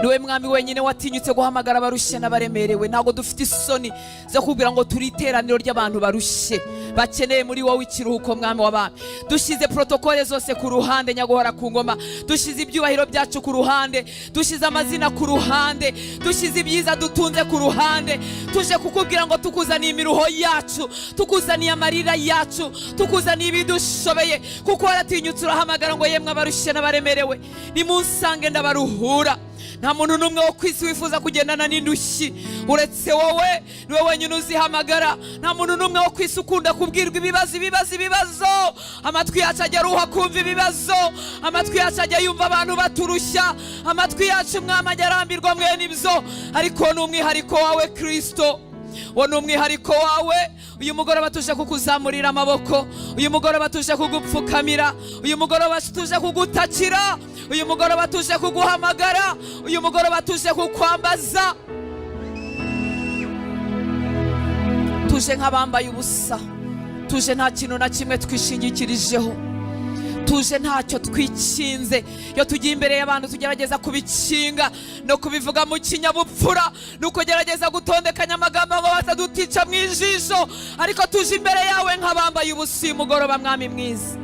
niwe mwami wenyine watinyutse guhamagara abarushye n'abaremerewe. Ntabwo dufite isoni zo kubwira ngo turi iteraniro ry'abantu barushye bakeneye muri wowe ikiruhuko, mwami w'abami. Dushyize protokole zose ku ruhande, nyaguhora ku ngoma. Dushyize ibyubahiro byacu ku ruhande, dushyize amazina ku ruhande, dushyize ibyiza dutunze ku ruhande. Tuje kukubwira ngo tukuzaniye imiruho yacu, tukuzaniye amarira yacu, tukuzaniye ibidushobeye, kuko waratinyutse urahamagara ngo yemwe abarushye n'abaremerewe nimunsange ndabaruhura. Nta muntu n'umwe wo kwisi wifuza kugendana n'indushyi uretse wowe, niwe wenyine uzihamagara. Nta muntu n'umwe wo kwisi ukunda kubwirwa ibibazo. Amatwi yacu ajya aruha kumva ibibazo, amatwi yacu ajya yumva abantu baturushya, amatwi yacu mwami ajya arambirwa mwene ibyo. Ariko ni umwihariko wawe Kristo, wo ni umwihariko wawe. Uyu mugoroba tuje kukuzamurira amaboko, uyu mugoroba tuje kugupfukamira, uyu mugoroba tuje kugutakira, uyu mugoroba tuje kuguhamagara, uyu mugoroba tuje kukwambaza. Tuje nk'abambaye ubusa, tuje nta kintu na kimwe twishingikirijeho, tuje ntacyo twikinze. Iyo tugiye imbere y'abantu tugerageza kubikinga no kubivuga mu kinyabupfura, no kugerageza gutondekanya amagambo ngo batadutica mu ijisho. Ariko tuje imbere yawe nk'abambaye ubusa uyu mugoroba, mwami mwiza.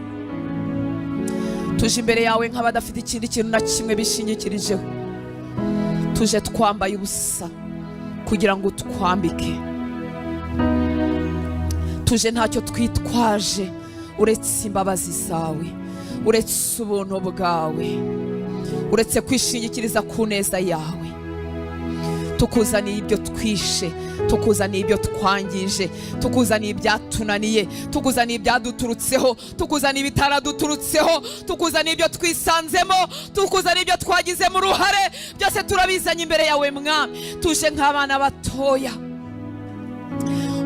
Tuje imbere yawe nk'abadafite ikindi kintu na kimwe bishingikirijeho. Tuje twambaye ubusa kugira ngo utwambike. Tuje ntacyo twitwaje uretse imbabazi zawe, uretse ubuntu bwawe, uretse kwishingikiriza ku neza yawe. Tukuzaniye ibyo twishe, tukuzaniye ibyo twangije, tukuzaniye ibyatunaniye, tukuzaniye ibyaduturutseho, tukuzaniye ibitaraduturutseho, tukuzaniye ibyo twisanzemo, tukuzaniye ibyo twagizemo uruhare. Byose turabizanye imbere yawe mwami. Tuje nk'abana batoya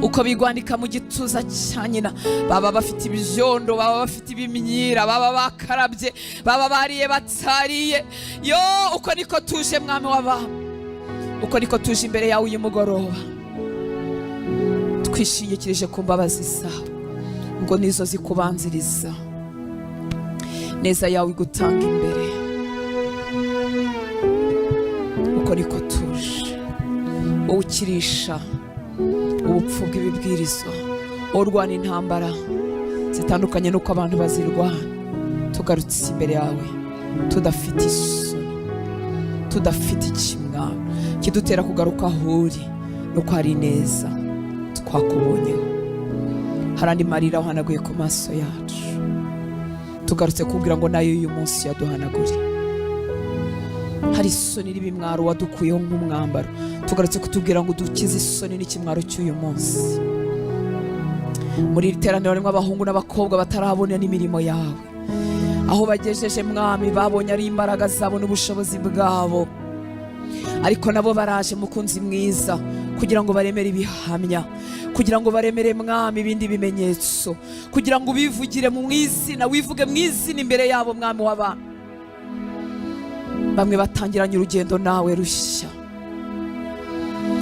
uko bigwandika mu gituza cya nyina, baba bafite ibyondo, baba bafite ibimyira, baba bakarabye, baba bariye batariye. Yo, uko niko tuje mwami w'abami, uko niko tuje imbere yawe uyu mugoroba, twishingikirije ku mbabazi zawe ngo nizo zikubanziriza. Neza yawe igutanga imbere, uko niko tuje. Wowe ukirisha ubupfu bw'ibibwirizwa, urwana intambara zitandukanye nuko abantu bazirwana. Tugarutse imbere yawe tudafite isoni, tudafite ikimwaro kidutera kugaruka aho uri, nuko hari neza twakubonyeho. Hari andi marira uhanaguye ku maso yacu. Tugarutse kubwira ngo nayo uyu munsi yaduhanagure. Hari isoni n'ibimwaro wadukuyeho nk'umwambaro. Tugarutse kutubwira ngo dukize isoni n'ikimwaro cy'uyu munsi. Muri iri teraniro rimwe abahungu n'abakobwa batarabona n'imirimo yawe, aho bagejeje mwami babonye ari imbaraga zabo n'ubushobozi bwabo, ariko nabo baraje mukunzi mwiza kugira ngo baremere ibihamya, kugira ngo baremere mwami ibindi bimenyetso, kugira ngo ubivugire mu izina, wivuge mu izina imbere yabo mwami w'abami. Bamwe batangiranye urugendo nawe rushya,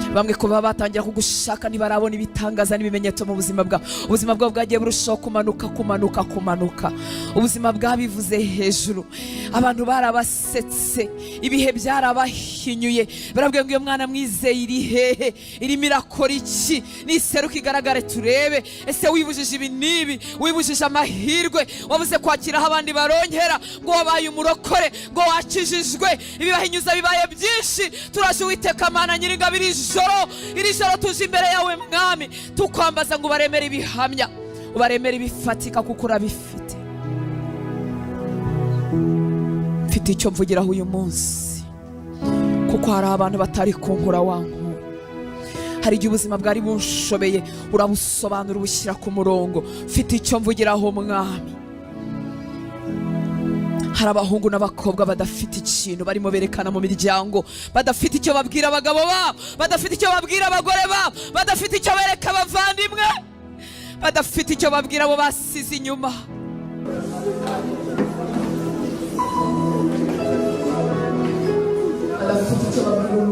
bamwe kuba batangira kugushaka ntibarabona ibitangaza n'ibimenyetso mu buzima bwabo. Ubuzima bwabo bwagiye burushaho kumanuka. Ubuzima bwabivuze hejuru, abantu barabasetse, ibihe byarabahinyuye. Barabwiye ngo iyo mwana mwizeye iri hehe, irimo irakora iki, niseruka igaragare turebe. Ese wibujije ibi n'ibi, wibujije amahirwe, wabuze kwakiraho abandi barongera, ngo wabaye umurokore, ngo wakijijwe. Ibibahinyuza bibaye byinshi. Turaje Uwiteka Mana Nyir'ingabo, iri joro tuje imbere yawe mwami, tukwambaza ngo ubaremere ibihamya, ubaremere ibifatika, kuko urabifite. Mfite icyo mvugiraho uyu munsi, kuko hari abantu batari kunkura wankura. Hari igihe ubuzima bwari bunshobeye, urabusobanura ubushyira ku murongo. Mfite icyo mvugiraho mwami. Hari abahungu n'abakobwa badafite ikintu barimo berekana mu miryango, badafite icyo babwira abagabo babo, badafite icyo babwira abagore babo, badafite icyo bereka abavandimwe, badafite icyo babwira abo basize inyuma. Badafite icyo babwira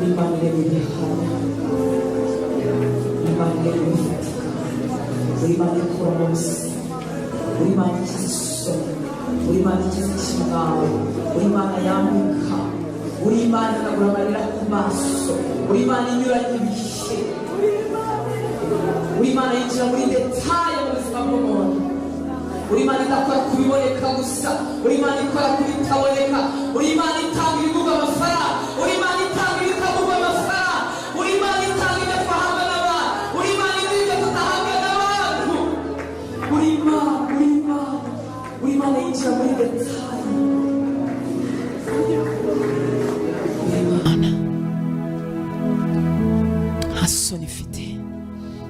Imana Imana ifatika, Imana ikora munsi, Imana ikiza isoni, Imana ikiza ikimwaro, Imana yambika, Imana inaguramarira ku maso, Imana inyuranye ibihe, Imana yinjira muri detaye mu buzima bw'umuntu, Imana idakora ku biboneka gusa, Imana ikora ku bitaboneka, Imana itanga ibivuga amafaranga, Imana itanga ibitavugwa amafaranga, Imana itanga ibyo twahabwa n'abantu, Imana itanga ibyo tutahabwa n'abantu, Imana yinjira muri detaye. Imana nta soni ifite,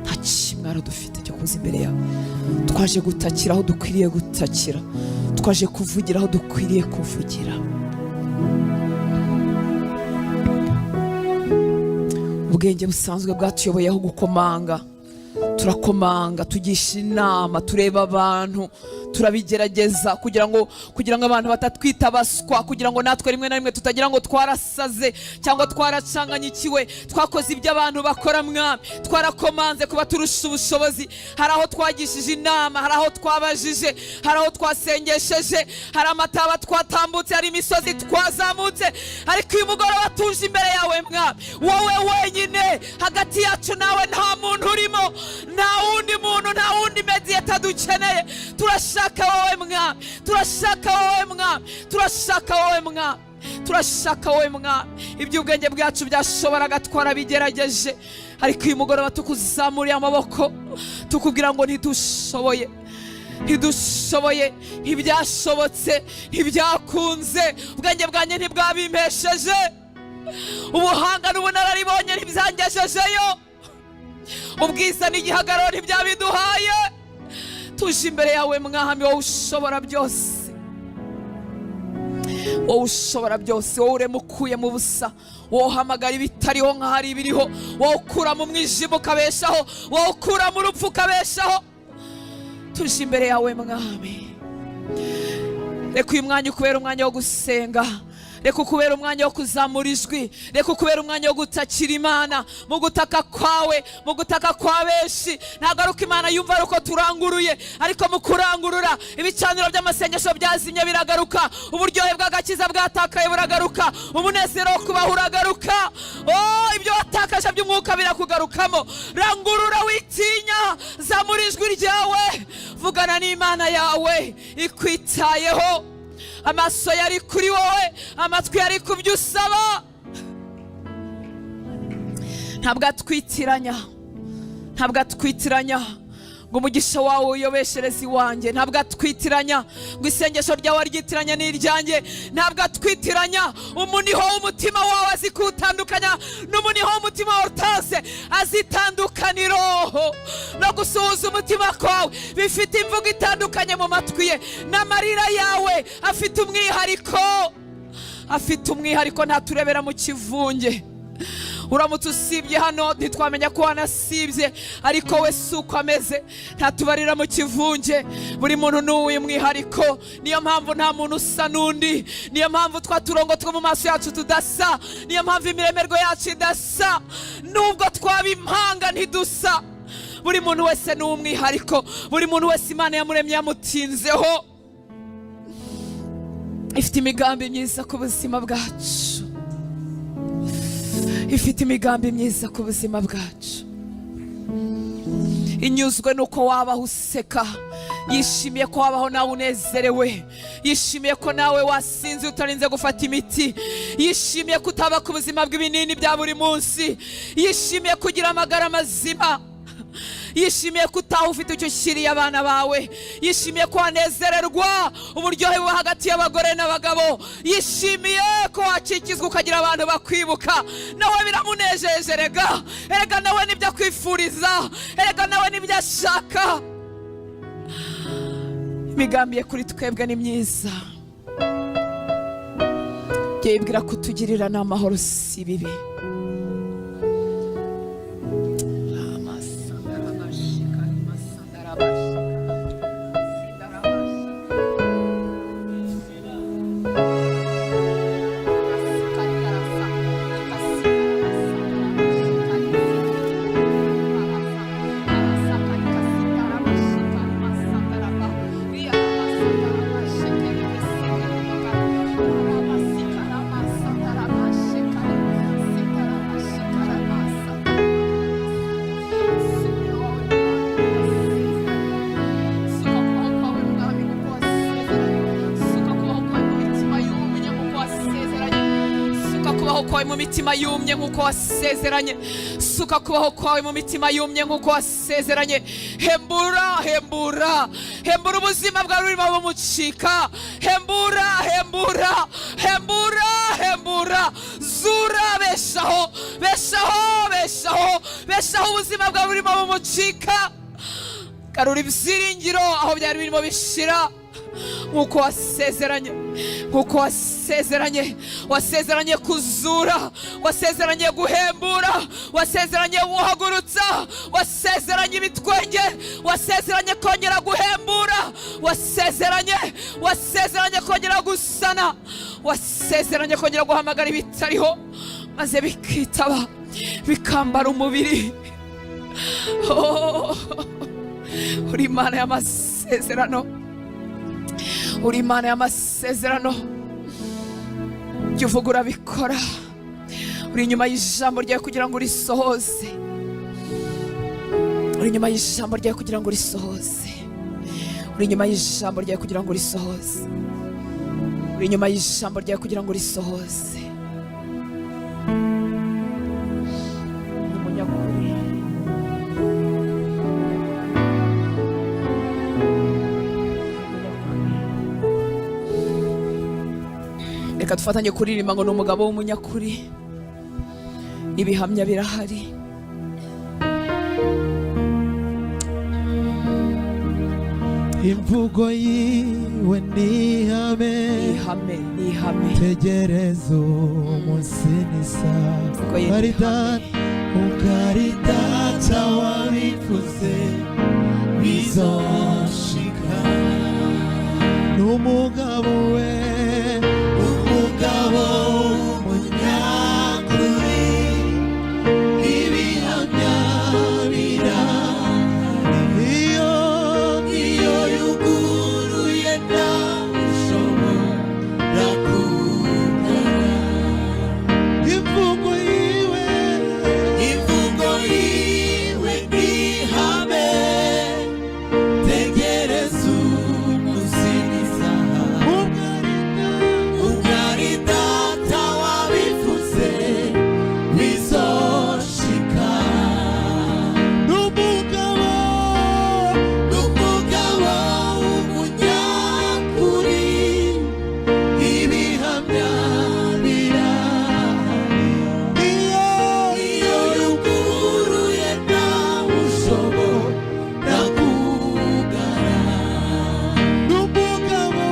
nta kimwaro dufite cyo kuza imbere yawe. Twaje gutakira aho dukwiriye gutakira, twaje kuvugira aho dukwiriye kuvugira. Ubwenge busanzwe bwatuyoboyeho gukomanga, turakomanga, tugisha inama, tureba abantu, turabigerageza kugira ngo abantu batatwita baswa, kugira ngo natwe rimwe na rimwe tutagira ngo twarasaze cyangwa twaracanganyikiwe, twakoze ibyo abantu bakora. Mwami, twarakomanze kuba turusha ubushobozi. Hari aho twagishije inama, hari aho twabajije, hari aho twasengesheje, hari amataba twatambutse, hari imisozi twazamutse, ariko uyu mugoroba tuje imbere yawe Mwami, wowe wenyine. Hagati yacu nawe nta muntu urimo, nta wundi muntu, nta wundi mediyeta dukeneye. Turashaka wowe Mwami, turashaka wowe Mwami, turashaka wowe Mwami, turashaka wowe Mwami. Iby'ubwenge bwacu byashoboraga twarabigerageje, ariko uyu mugoroba tukuzamuriye amaboko, tukubwira ngo ntidushoboye, ntidushoboye, ntibyashobotse, ntibyakunze, ubwenge bwanjye ntibwabimpesheje, ubuhanga n'ubunararibonye ntibyangejejeyo, ubwiza n'igihagararo ntibyabiduhaye. Tuje imbere yawe Mwami, wowe ushobora byose, wowe ushobora byose, wowe urema ukuye mu busa, wowe uhamagara ibitariho nk'ahari ibiriho, wowe ukura mu mwijima ukabeshaho, wowe ukura mu rupfu ukabeshaho. Tuje imbere yawe Mwami, reka uyu mwanya ukubera umwanya wo gusenga, reka ukubera umwanya wo kuzamura ijwi, reka ukubera umwanya wo gutakira Imana. Mu gutaka kwawe, mu gutaka kwa benshi, ntagaruka Imana yumva ari uko turanguruye, ariko mu kurangurura ibicaniro by'amasengesho byazimye biragaruka, uburyohe bw'agakiza bwatakaye buragaruka, umunezero wo kubaho uragaruka. Ibyo watakaje by'umwuka birakugarukamo. Rangurura witinya, zamura ijwi ryawe, vugana n'Imana yawe ikwitayeho. Amaso yari kuri wowe, amatwi yari ku byo usaba. Ntabwo atwitiranya, ntabwo atwitiranya ngo umugisha wawe uyobeshereze iwanjye, ntabwo atwitiranya ngo isengesho ryawe ryitiranya n'iryanjye, ntabwo atwitiranya. umuniho w'umutima wawe azi kuwutandukanya n'umuniho w'umutima wawe utazi azi itandukaniro. No gusuhuza umutima kwawe bifite imvugo itandukanye mu matwi ye, n'amarira yawe afite umwihariko, afite umwihariko. Ntaturebera mu kivunge. Uramutse usibye hano ntitwamenya ko wanasibye, ariko we si uko ameze, ntatubarira mu kivunge. Buri muntu n'uwuye umwihariko, niyo mpamvu nta muntu usa n'undi, niyo mpamvu twa turongo two mu maso yacu tudasa, niyo mpamvu imiremerwe yacu idasa, nubwo twaba impanga ntidusa. Buri muntu wese ni umwihariko, buri muntu wese Imana yamuremye yamutinzeho, ifite imigambi myiza ku buzima bwacu, ifite imigambi myiza ku buzima bwacu. Inyuzwe nuko wabaho useka, yishimiye ko wabaho nawe unezerewe, yishimiye ko nawe wasinze utarinze gufata imiti, yishimiye kutaba ku buzima bw'ibinini bya buri munsi, yishimiye kugira amagara mazima, yishimiye kutaha ufite icyo ushyiriye abana bawe, yishimiye ko wanezererwa uburyohe buba hagati y'abagore n'abagabo, yishimiye ko wakikizwa ukagira abantu bakwibuka. Nawe biramunejeje, erega nawe nibyo akwifuriza, erega nawe nibyo ashaka. Imigambi ye kuri twebwe ni myiza, yibwira kutugirira n'amahoro si bibi. mu mitima yumye nk'uko wasezeranye. Suka kubaho kwawe mu mitima yumye nk'uko wasezeranye. Hembura, hembura, hembura ubuzima bwawe burimo bumucika. Hembura, hembura, hembura, hembura. Zura, beshaho, beshaho, beshaho, beshaho ubuzima bwawe burimo bumucika. Garura ibyiringiro aho byari birimo bishira. Nk'uko wasezeranye, nk'uko wasezeranye, wasezeranye kuzura, wasezeranye guhembura, wasezeranye guhagurutsa, wasezeranye ibitwenge, wasezeranye kongera guhembura, wasezeranye kongera gusana, wasezeranye kongera guhamagara ibitariho maze bikitaba bikambara umubiri. Uri Imana y'amasezerano, uri Imana y'amasezerano. Jya uvuga urabikora. Uri inyuma y'ijambo ryawe kugira ngo urisohoze. Uri inyuma y'ijambo ryawe kugira ngo urisohoze. Uri inyuma y'ijambo ryawe kugira ngo urisohoze. Uri inyuma y'ijambo ryawe kugira ngo urisohoze. Umunyakuri. Reka dufatanye kuririmba ngo ni umugabo w'umunyakuri. Ibihamya birahari. Imvugo yiwe ni ihame, ihame, ihame. Tegereza umunsi nisa. Ukaridata wabivuze bizoshika. N'umugabo we, umugabo w'umunyakuri. Ibihamya birahari. Iyo yuguruye ntawushobora kugara. Imvugo yiwe ni ihame. Tegereza umunsi nisa. Ukaridata wabivuze bizoshika. N'umugabo w'umunyakuri. Ibihamya birahari. Iyo yuguruye ntawushobora kugara. N'umugabo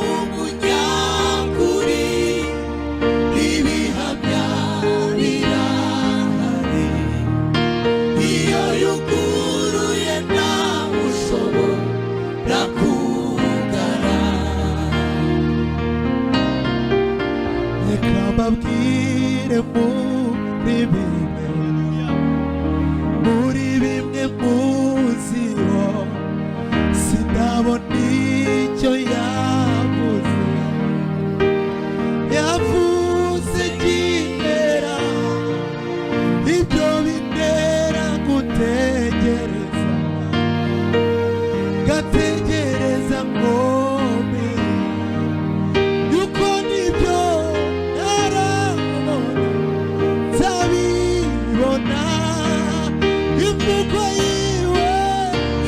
w'umunyakuri. Ibihamya birahari. Iyo yuguruye ntawushobora kugara. Reka mbabwire muri bimwe muziho, sindabona icyo yavuze. Yavuze kimera, ibyo bintera gutegereza. Gategereza ngome yuko nibyo ntarabona nzabibona.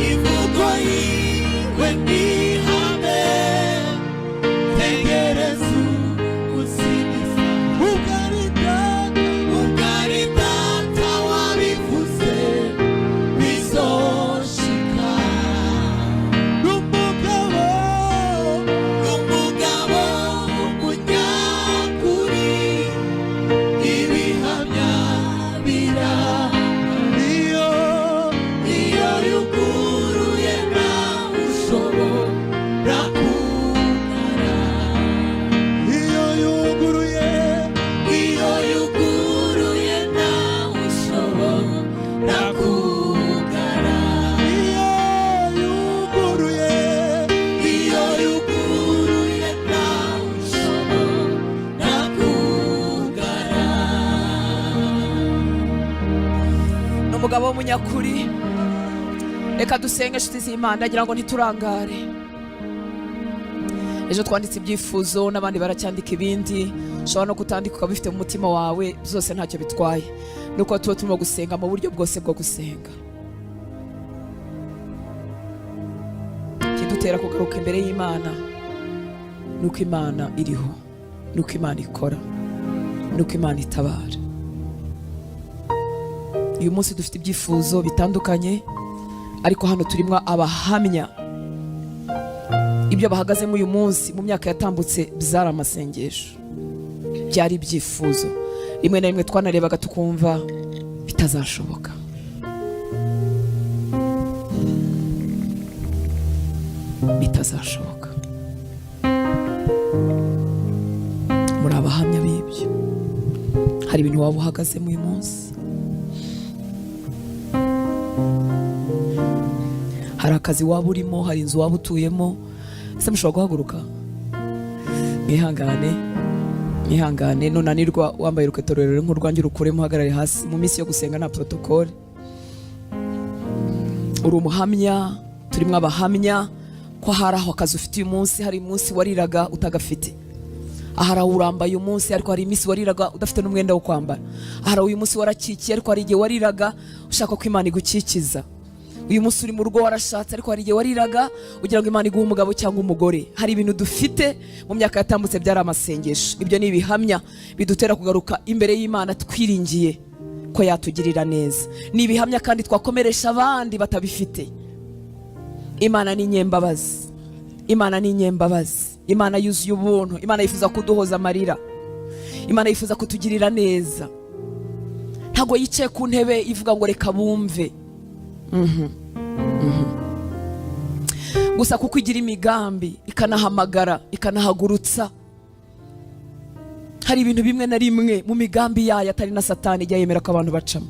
Imvugo yiwe ni ihame. Tegereza umunsi nisa. Ukaridata wabivuze bizoshika. N'umugabo w'umunyakuri. Ibihamya birahari. Iyo yuguruye ntawushobora kugara. Iyo yuguruye ntawushobora kugara. Iyo yuguruye ntawushobora kugara. Ni umugabo w'umunyakuri. Reka dusenge inshuti z'Imana, ndagira ngo ntiturangare. ejo twanditse ibyifuzo n'abandi baracyandika ibindi, ushobora no kutandika ukaba bifite mu mutima wawe, byose ntacyo bitwaye. Nuko tuba turimo gusenga mu buryo bwose bwo gusenga. Kidutera kugaruka imbere y'Imana nuko Imana iriho, nuko Imana ikora, nuko Imana itabara. Uyu munsi dufite ibyifuzo bitandukanye, ariko hano turimo abahamya ibyo bahagazemo uyu munsi. Mu myaka yatambutse byari amasengesho, byari ibyifuzo, rimwe na rimwe twanarebaga tukumva bitazashoboka. Bitazashoboka. Muri abahamya b'ibyo. Hari ibintu waba uhagazemo uyu munsi, hari akazi waba urimo, hari inzu waba utuyemo. Ese mushobora guhaguruka? Mwihangane nunanirwa wambaye urukweto rurerure nk'urwanjye urukuremo, uhagarare hasi. Mu minsi yo gusenga nta protocole. Uri umuhamya, turimo abahamya ko hari aho akazi ufite uyu munsi, hari umunsi wariraga utagafite. Ahari aho urambaye uyu munsi, ariko hari iminsi wariraga udafite n'umwenda wo kwambara. Ahari uyu munsi warakikiye, ariko hari igihe wariraga ushaka ko Imana igukikiza. Uyu munsi uri mu rugo warashatse, ariko hari igihe wariraga ugira ngo Imana iguhe umugabo cyangwa umugore. Hari ibintu dufite mu myaka yatambutse byari amasengesho. Ibyo ni ibihamya bidutera kugaruka imbere y'Imana twiringiye ko yatugirira neza. Ni ibihamya kandi twakomeresha abandi batabifite. Imana ni nyembabazi, Imana ni nyembabazi, Imana yuzuye ubuntu. Imana yifuza kuduhoza amarira, Imana yifuza kutugirira neza. Ntago yicaye ku ntebe ivuga ngo reka bumve. Gusa kuko igira imigambi, ikanahamagara, ikanahagurutsa. Hari ibintu bimwe na rimwe mu migambi yayo atari na Satani ijya yemera ko abantu bacamo.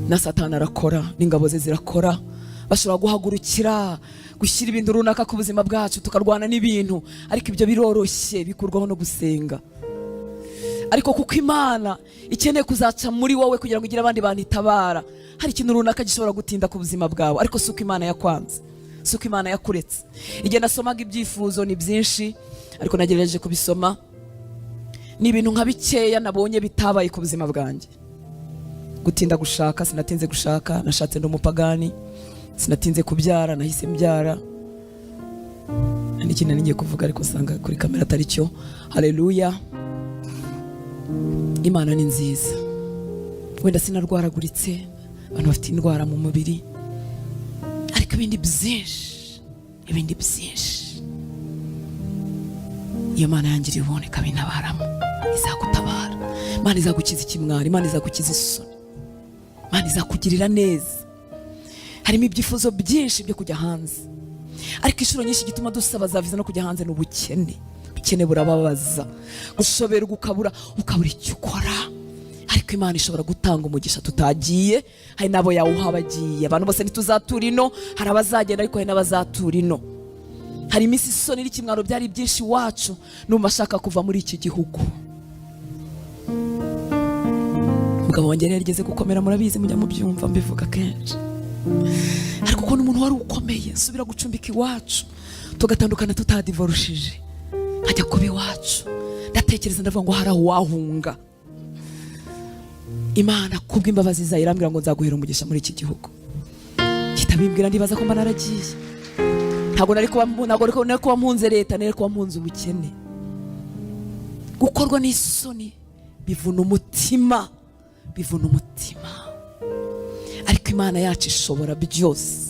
Na Satani arakora, n'ingabo ze zirakora. Bashobora guhagurukira gushyira ibintu runaka ku buzima bwacu, tukarwana n'ibintu, ariko ibyo biroroshye bikurwaho no gusenga. Ariko kuko Imana ikeneye kuzaca muri wowe kugira ngo ugire abandi bantu itabara, hari ikintu runaka gishobora gutinda ku buzima bwawe, ariko suko Imana yakwanze, suko Imana yakuretse. Igihe nasomaga ibyifuzo ni byinshi, ariko nagerageje kubisoma, ni ibintu nka bikeya nabonye bitabaye ku buzima bwanjye. Gutinda gushaka, sinatinze gushaka, nashatse ndi umupagani. Sinatinze kubyara, nahise mbyara. N'ikintu ngiye kuvuga ariko sanga kuri kamera atari cyo. Haleluya. Imana ni nziza. Wenda sinarwaraguritse, abantu bafite indwara mu mubiri, ariko ibindi byinshi, iyo Mana yangiriye ubone kabinabaramo, izagutabara. Imana izagukiza ikimwari, Imana izagukiza isoni, Imana izakugirira neza. Harimo ibyifuzo byinshi byo kujya hanze, ariko inshuro nyinshi gituma dusaba zaviza no kujya hanze n'ubukene. Ubukene burababaza, gushoberwa ukabura icyo ukora. Ariko Imana ishobora gutanga umugisha tutagiye. Hari nabo yawuha bagiye. Abantu bose ntituzatura ino, hari abazagenda ariko hari n'abazatura ino. Hari iminsi isoni n'ikimwaro byari byinshi iwacu, n'umva ashaka kuva muri iki gihugu. Umugabo wanjye yari yarigeze gukomera, murabizi, mujya mubyumva mbivuga kenshi. Ariko ukuntu umuntu wari ukomeye subira gucumbika iwacu, tugatandukana tutadivorushije, nkajya kuba iwacu. Ndatekereza ndavuga ngo hari aho wahunga. Imana kubw'imbabazi zayo irambwira ngo nzaguhera umugisha muri iki gihugu. Kitabimbwira ndibaza ko mba naragiye. Ntabwo nari kuba mpunze leta, nari kuba mpunze ubukene. Gukorwa n'isoni bivuna umutima, ariko Imana yacu ishobora byose.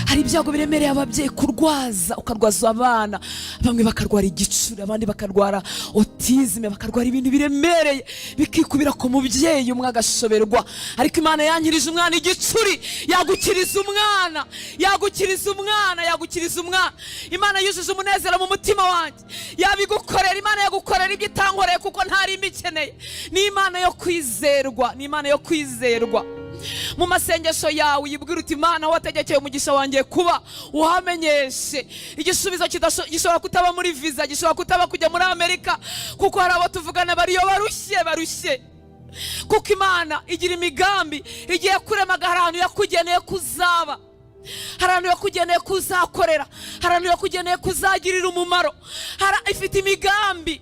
Hari ibyago biremereye ababyeyi kurwaza, ukarwaza abana, bamwe bakarwara igicuri, abandi bakarwara autisme, bakarwara ibintu biremereye bikikubira ku mubyeyi, umwe agashoberwa. Ariko Imana yankirije umwana igicuri, yagukiriza umwana. Imana yujuje umunezero mu mutima wanjye, yabigukorera. Imana yagukorera ibyo itankoreye kuko ntari imbikeneye. Ni Imana yo kwizerwa. Mu masengesho yawe uyibwira uti Imana wategekeye umugisha wanjye kuba uhamenyeshe. Igisubizo gishobora kutaba muri visa, gishobora kutaba kujya muri Amerika, kuko hari abo tuvugana bariyo barushye. Kuko Imana igira imigambi, igiye kurema ahantu yakugeneye kuzaba. hari abantu yakugeneye kuzakorera, hari abantu yakugeneye kuzagirira umumaro, ifite imigambi.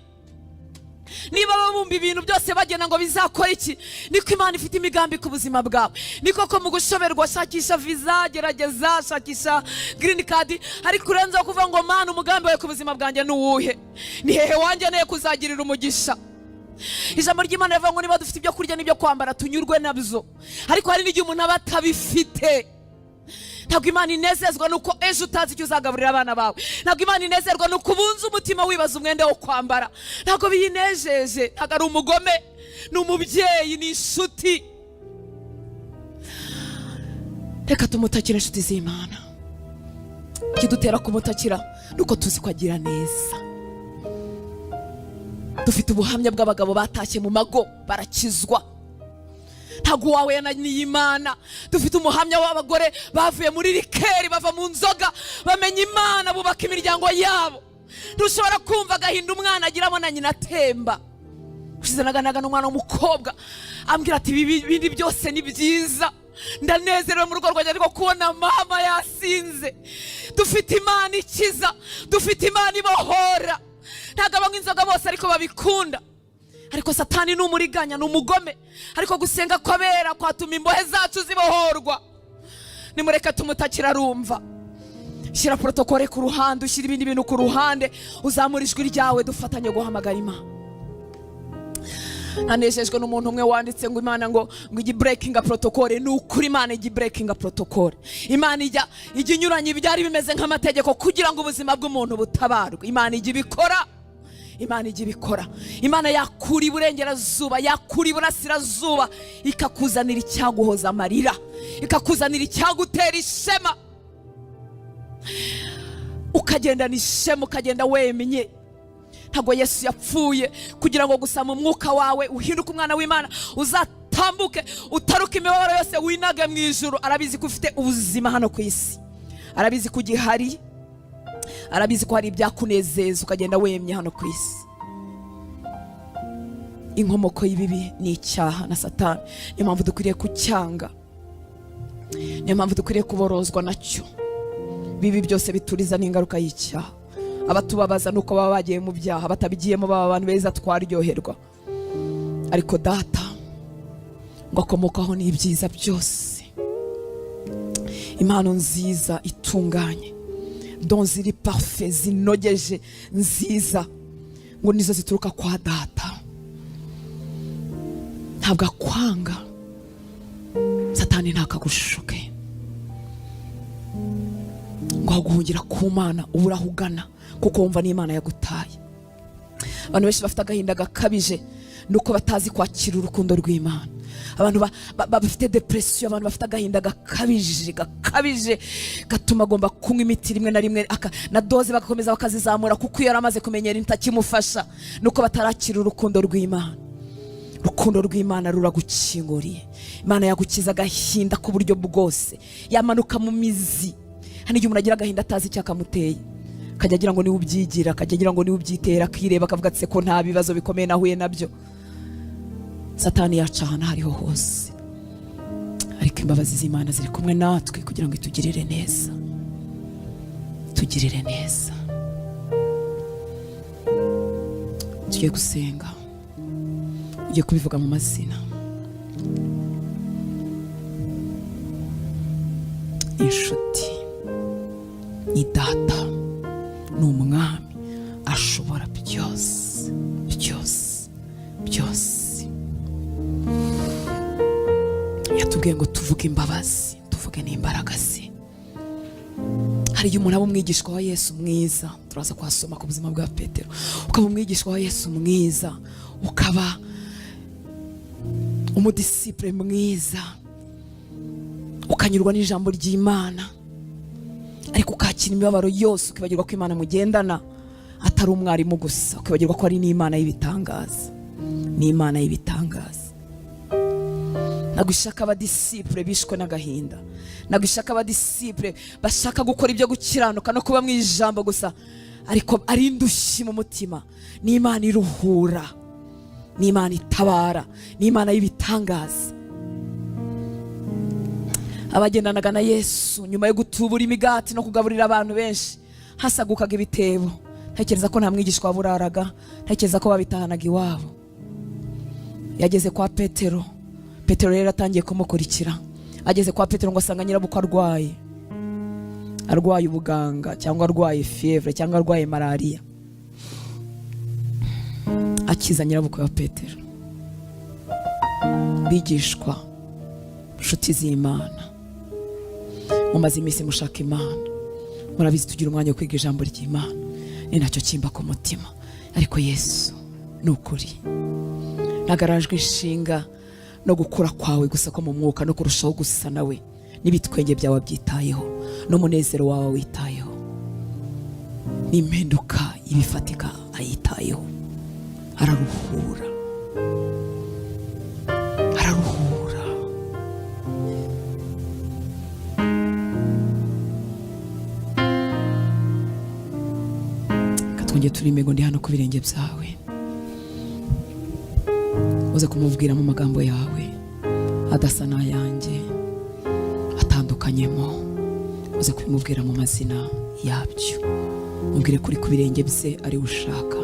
Niba babumba ibintu byose bagena ngo bizakora iki, niko Imana ifite imigambi ku buzima bwawe. Niko ko mu gushoberwa shakisha visa, gerageza shakisha green card, ariko urenzeho kuvuga ngo Mana umugambi wawe ku buzima bwanjye ni uwuhe, ni hehe wangeneye kuzagirira umugisha. Ijambo ry'Imana rivuga ngo niba dufite ibyo kurya n'ibyo kwambara tunyurwe nabyo, ariko hari n'igihe umuntu aba atabifite. Ntabwo Imana inezezwa nuko ejo utazi icyo uzagaburira abana bawe. Ntabwo Imana inezezwa nuko ubunze umutima wibaza umwenda wo kwambara. Ntabwo biyinejeje. Ntabwo ari umugome, ni umubyeyi, ni inshuti. Reka tumutakire inshuti z'Imana. Ikidutera kumutakira nuko tuzi ko agira neza. Dufite ubuhamya bw'abagabo batashye mu mago barakizwa. Ntabwo wawe yananiye Imana. Dufite umuhamya w'abagore bavuye muri rikeri, bava mu nzoga, bamenya Imana, bubaka imiryango yabo. Ntushobora kumva agahinda umwana agiramo na nyina atemba. Ushize naganaga n'umwana w'umukobwa ambwira ati ibindi byose ni byiza, ndanezerewe mu rugo rwanjye ariko kubona mama yasinze. Dufite Imana ikiza, dufite Imana ibohora. Ntabwo abanywa inzoga bose ariko babikunda, ariko Satani ni umuriganya, ni umugome. Ariko gusenga kw'abera kwatuma imbohe zacu zibohorwa. Nimureke tumutakira arumva. Shyira protokole ku ruhande, ushyira ibindi bintu ku ruhande, uzamura ijwi ryawe dufatanye guhamagara Imana. Nanejejwe n'umuntu umwe wanditse ngo Imana ngo igi breakinga protokole. Ni ukuri Imana igi breakinga protokole. Imana ijya inyuranye ibyari bimeze nk'amategeko kugira ngo ubuzima bw'umuntu butabarwe. Imana ijya ibikora. Imana ijya ibikora. Imana yakura iburengerazuba, yakura iburasirazuba, ikakuzanira icyaguhoza amarira, ikakuzanira icyagutera ishema, ukagendana ishema, ukagenda wemye. Ntabwo Yesu yapfuye kugira ngo gusa mu mwuka wawe uhinduke umwana w'Imana, uzatambuke utaruka imibabaro yose, winage mu ijuru. Arabizi ko ufite ubuzima hano ku isi, arabizi ko ugihari, arabizi ko hari ibyakunezeza ukagenda wemye hano ku isi. Inkomoko y'ibibi ni icyaha na Satani. Niyo mpamvu dukwiriye kucyanga, niyo mpamvu dukwiriye kuborozwa nacyo. Bibi byose bituriza n'ingaruka y'icyaha. Abatubabaza nuko baba bagiye mu byaha, batabigiyemo baba abantu beza twaryoherwa. Ariko Data ngo akomokaho n'ibyiza byose, impano nziza itunganye, don ziri parfait, zinogeje, nziza, ngo nizo zituruka kwa Data. Ntabwo akwanga, Satani ntakagushuke ngo aguhungira ku Mana ubura aho ugana, kuko wumva n'Imana yagutaye. Abantu benshi bafite agahinda gakabije nuko batazi kwakira urukundo rw'Imana. Abantu bafite depression, abantu bafite agahinda gakabije gatuma agomba kunywa imiti rimwe na rimwe na doze bagakomeza bakazizamura, kuko iyo yaramaze kumenyera intakimufasha nuko batarakira urukundo rw'Imana. Urukundo rw'Imana ruragukinguriye. Imana yagukiza agahinda ku buryo bwose, yamanuka mu mizi. Hani igihe umuntu agira agahinda atazi icyo akamuteye, akajya agira ngo niwe ubyigira, akajya agira ngo niwe ubyitera, akireba akavuga ati ko nta bibazo bikomeye nahuye nabyo. Satani yaca ahantu hariho hose, ariko imbabazi z'Imana ziri kumwe natwe kugira ngo itugirire neza, tugirire neza. Tugiye gusenga, ugiye kubivuga mu mazina. Inshuti ni Data, ni Umwami, ashobora byose byose byose. Yatubwiye ngo tuvuge imbabazi, tuvuge n'imbaraga ze. Hari igihe umuntu aba umwigishwa wa Yesu mwiza, turaza kuhasoma ku buzima bwa Petero, ukaba umwigishwa wa Yesu mwiza, ukaba umudisipure mwiza, ukanyurwa n'ijambo ry'Imana, ariko ukakira imibabaro yose, ukibagirwa ko Imana mugendana atari umwarimu gusa, ukibagirwa ko ari n'Imana y'ibitangaza, n'Imana y'ibitangaza. Nagushaka abadisipure bishwe n'agahinda, nagushaka abadisipure bashaka gukora ibyo gukiranuka no kuba mu ijambo gusa, ariko ari indushyi mu mutima. N'Imana iruhura, n'Imana itabara, n'Imana y'ibitangaza. abagendanaga na Yesu nyuma yo gutubura imigati no kugaburira abantu benshi hasagukaga ibitebo. Ntekereza ko nta mwigishwa waburaraga, ntekereza ko babitahanaga iwabo. Yageze kwa Petero, Petero rero atangiye kumukurikira. Ageze kwa Petero ngo asanga nyirabukwe arwaye ubuganga cyangwa arwaye fievre cyangwa arwaye malaria. Akiza nyirabukwe wa Petero. Bigishwa, inshuti z'Imana, mumaze iminsi mushaka Imana, murabizi tugira umwanya wo kwiga ijambo ry'Imana, ni nacyo kimba ku mutima. Ariko Yesu ni ukuri, nagarajwe inshinga no gukura kwawe gusa ko mu mwuka no kurushaho gusa nawe, n'ibitwenge byawe byitayeho, n'umunezero wawe witayeho, n'impinduka ibifatika ayitayeho. Araruhura, araruhura. Katwongeye turime ngo ndi hano ku birenge byawe, uze kumubwira mu magambo yawe adasa n'ayanjye, atandukanyemo. Uze kubimubwira mu mazina yabyo, mubwire kuri ku birenge bye ari ushaka.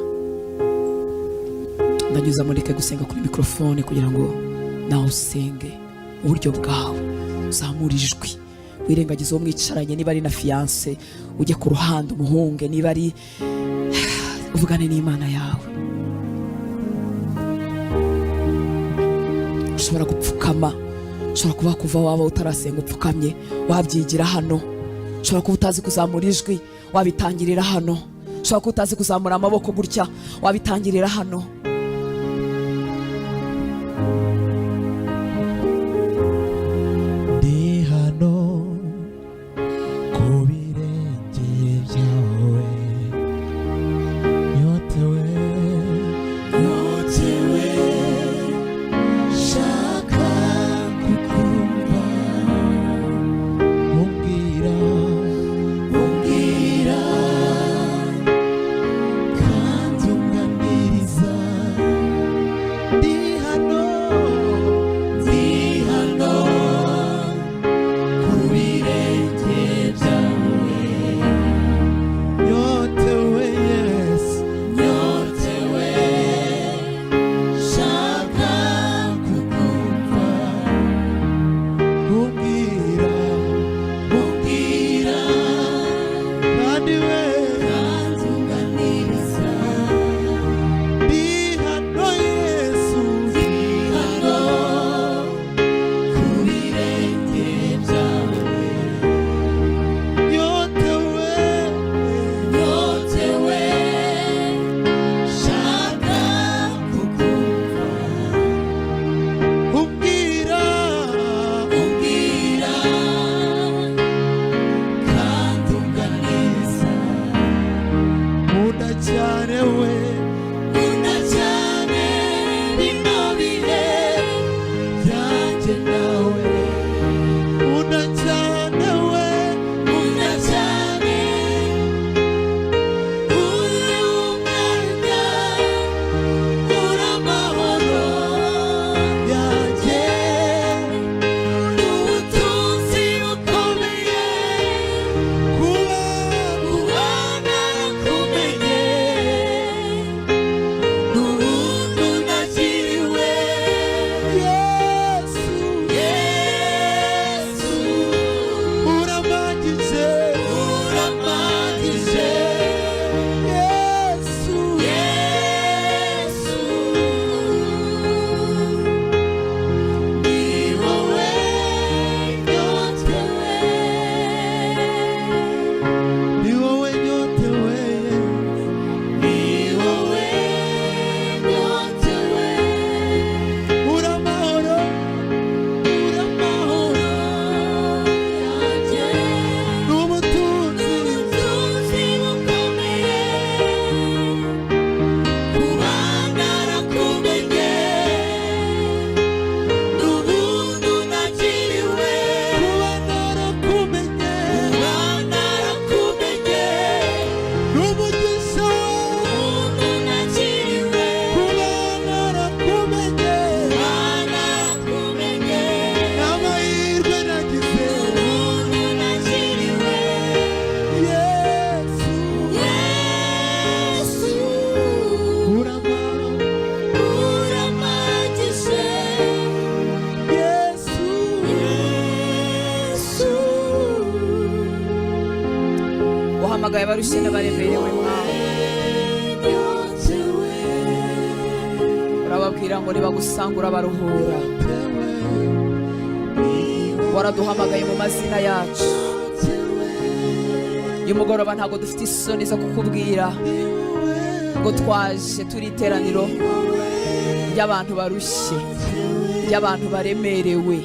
Ndanyuza mureke gusenga kuri mikrofone kugira ngo nawe usenge uburyo bwawe, uzamura ijwi, wirengagize uwo mwicaranye. Niba ari na fiance ujye ku ruhande umuhunge, niba ari uvugane n'Imana yawe. Ushobora gupfukama, ushobora kuba kuva waba utarasenga upfukamye, wabyigira hano. Ushobora kuba utazi kuzamura ijwi, wabitangirira hano. Ushobora kuba utazi kuzamura amaboko gutya, wabitangirira hano. Kandi unganiriza duhamagaye abarushye n'abaremerewe mwami. Urababwira ngo nibagusanga urabaruhura. Waraduhamagaye mu mazina yacu. Uyu mugoroba ntabwo dufite isoni zo kukubwira ngo twaje turi iteraniro ry'abantu barushye, ry'abantu baremerewe.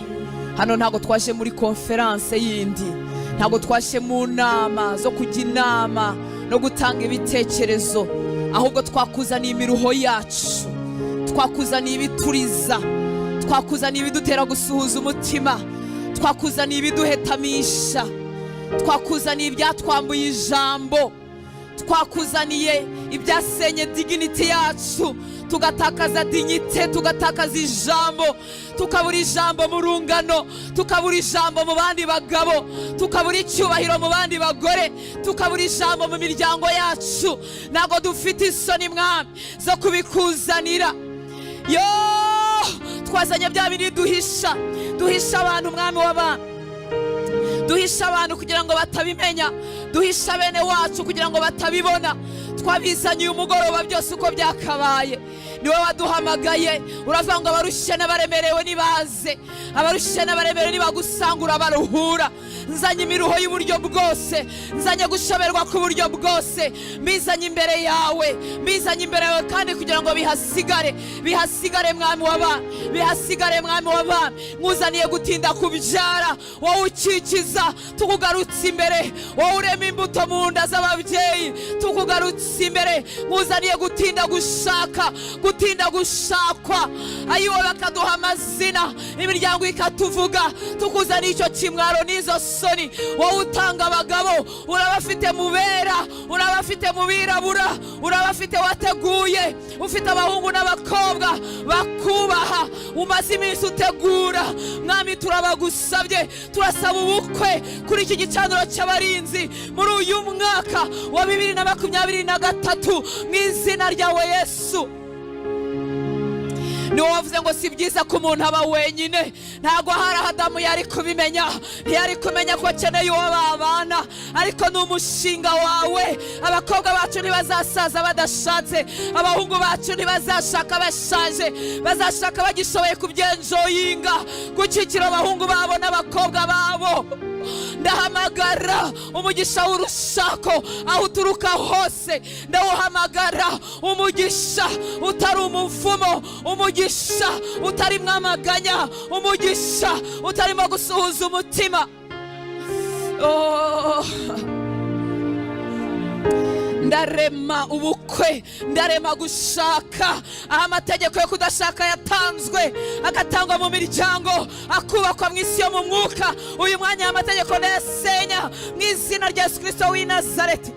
Hano ntabwo twaje muri konferanse yindi, ntabwo twaje mu nama zo kujya inama no gutanga ibitekerezo, ahubwo twakuzaniye imiruho yacu, twakuzaniye ibituriza, twakuzaniye ibidutera gusuhuza umutima, twakuzaniye ibiduhetamisha, twakuzaniye ibyatwambuye ijambo, twakuzaniye ibyasenye dignity yacu, tugatakaza dignité, tugatakaza ijambo, tukabura ijambo mu rungano, tukabura ijambo mu bandi bagabo, tukabura icyubahiro mu bandi bagore, tukabura ijambo mu miryango yacu. Ntabwo dufite isoni mwami zo kubikuzanira. Yo, twazanye bya bindi duhisha abantu mwami w'abantu, duhisha abantu kugira ngo batabimenya, duhisha bene wacu kugira ngo batabibona. Twabizanye uyu mugoroba byose uko byakabaye. Niwe waduhamagaye, uravuga ngo abarushye n'abaremerewe nibaze, abarushye n'abaremerewe nibagusanga urabaruhura. Nzanye imiruho y'uburyo bwose, nzanye gushoberwa ku buryo bwose, mbizanye imbere yawe, mbizanye imbere yawe kandi kugira ngo bihasigare mwami w'abami, bihasigare mwami w'abami. Nkuzaniye gutinda kubyara, wowe ukikiza, tukugarutse imbere, wowe urema imbuto mu nda z'ababyeyi, tukugarutse imbere. Nkuzaniye gutinda gushaka, gutinda gushakwa, ayiwe bakaduha amazina, imiryango ikatuvuga. Tukuzaniye icyo kimwaro n'izo soni. Wowe utanga abagabo, urabafite mu bera, urabafite mu birabura, urabafite wateguye, ufite abahungu n'abakobwa bakubaha, umaze iminsi utegura. Mwami turabagusabye, turasaba ubukwe kuri iki gicaniro cy'abarinzi muri uyu mwaka wa 2023 mu izina ryawe Yesu. Niwe wavuze ngo si byiza ko umuntu aba wenyine. Ntabwo hari Adamu yari kubimenya, ntiyari kumenya ko akeneye uwo babana, ariko ni umushinga wawe. Abakobwa bacu ntibazasaza badashatse, abahungu bacu ntibazashaka bashaje, bazashaka bagishoboye kubyenjoyinga, gukikira abahungu babo n'abakobwa babo. Ndahamagara umugisha w'urushako aho uturuka hose, ndawuhamagara umugisha utari umuvumo, umugisha utari mwamaganya, umugisha utarimo gusuhuza umutima. Ndarema ubukwe, ndarema gushaka, aho amategeko yo kudashaka yatanzwe agatangwa mu miryango, akubakwa mu isi yo mu mwuka. Uyu mwanya y'amategeko ndayasenya mu izina rya Yesu Kristo w'i Nazareti,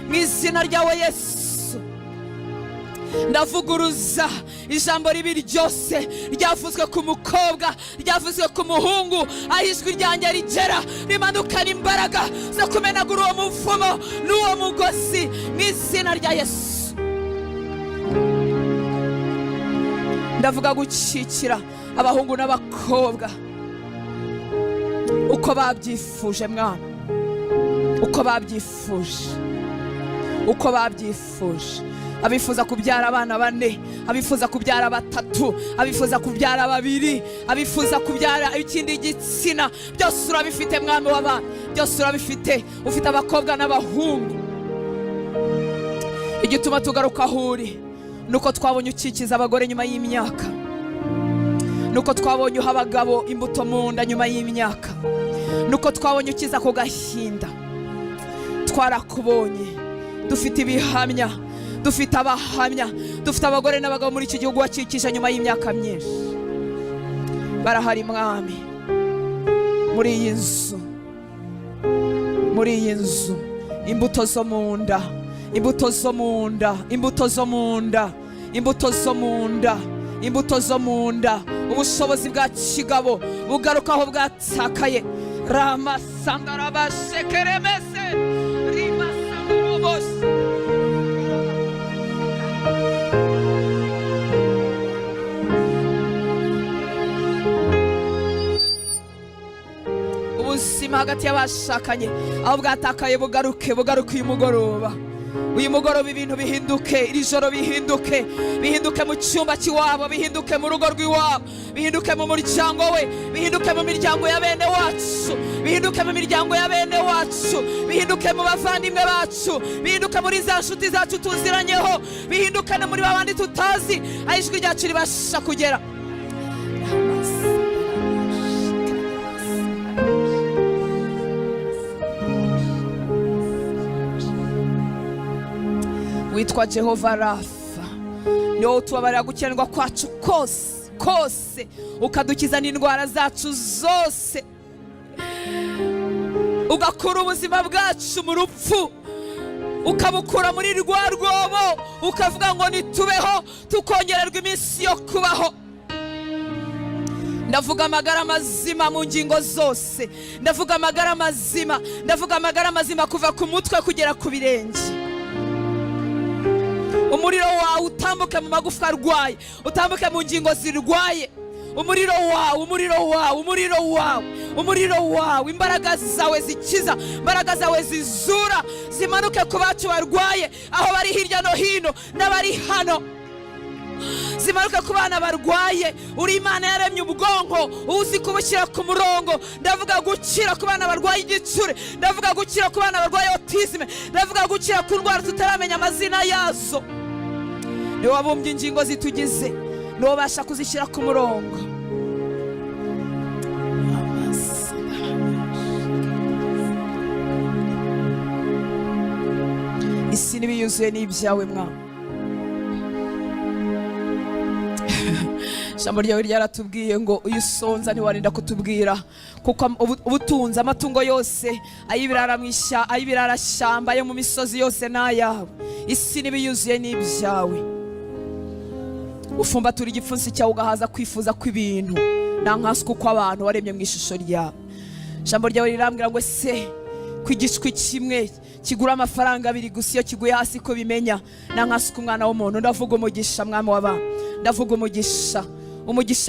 mu izina ryawe Yesu. Ndavuguruza ijambo ribi ryose ryavuzwe ku mukobwa, ryavuzwe ku muhungu, aho ijwi ryanjye rigera rimanukana imbaraga zo kumenagura uwo muvumo n'uwo mugozi mu izina rya Yesu. Ndavuga gukikira abahungu n'abakobwa uko babyifuje mwana, uko babyifuje, uko babyifuje. Abifuza kubyara abana 4, abifuza kubyara 3, abifuza kubyara 2, abifuza kubyara ikindi gitsina, byose urabifite mwami w'abana, byose urabifite. Ufite abakobwa n'abahungu. Igituma tugaruka huri nuko twabonye ukikiza abagore nyuma y'imyaka, nuko twabonye uha abagabo imbuto mu nda nyuma y'imyaka, nuko twabonye ukiza ku gahinda. Twarakubonye, dufite ibihamya, dufite abahamya, dufite abagore n'abagabo muri iki gihugu wakikije nyuma y'imyaka myinshi. Barahari mwami muri iyi nzu, muri iyi nzu. Imbuto zo mu nda, imbuto zo mu nda, imbuto zo mu nda, imbuto zo mu nda, imbuto zo mu nda. Ubushobozi bwa kigabo bugarukaho bwatakaye. Rama sandara bashekeremese, rima sandarobos. ubuzima hagati y'abashakanye aho bwatakaye bugaruke uyu mugoroba. Uyu mugoroba ibintu bihinduke, iri joro bihinduke mu cyumba cy'iwabo, bihinduke mu rugo rw'iwabo, bihinduke mu muryango we, bihinduke mu miryango ya bene wacu, bihinduke mu miryango ya bene wacu, bihinduke mu bavandimwe bacu, bihinduke muri za nshuti zacu tuziranyeho, bihinduke no muri babandi tutazi aho ijwi ryacu ribasha kugera. Witwa Jehova Rafa, niwo utubabarira gukiranirwa kwacu kose, ukadukiza n'indwara zacu zose, ugakura ubuzima bwacu mu rupfu, ukabukura muri rwa rwobo, ukavuga ngo nitubeho tukongererwa iminsi yo kubaho. Ndavuga amagara mazima mu ngingo zose, ndavuga amagara mazima kuva ku mutwe kugera ku birenge. Umuriro wawe utambuke mu magufwa arwaye, utambuke mu ngingo zirwaye. Umuriro wawe, imbaraga zawe zikiza, imbaraga zawe zizura, zimanuke ku bacu barwaye aho bari hirya no hino n'abari hano, zimanuke ku bana barwaye. Uri Imana yaremye ubwonko, uzi kubushyira ku murongo. Ndavuga gukira ku bana barwaye igitsure, ndavuga gukira ku bana barwaye autisme, ndavuga gukira ku ndwara tutaramenya amazina yazo. Niwe wabumbye ingingo zitugize, niwe ubasha kuzishyira ku murongo. Isi n'ibiyuzuye n'ibyawe mwana. Ijambo ryawe ryaratubwiye ngo uyu usonza ntiwarinda kutubwira, kuko ubutunzi amatungo yose ay'ibirarashyamba yo mu misozi yose n'ayawe. Isi n'ibiyuzuye n'ibyawe. Ufumbatura igipfunsi cyawe ugahaza kwifuza kw'ibintu nta nkaswe uko abantu waremye mu ishusho ryawe. Ijambo ryawe rirambwira ngo se ku igishwi kimwe kigura amafaranga 2 gusa, iyo kiguye hasi ko bimenya nta nkaswe umwana w'umuntu. Ndavuga umugisha mwami w'abantu, ndavuga umugisha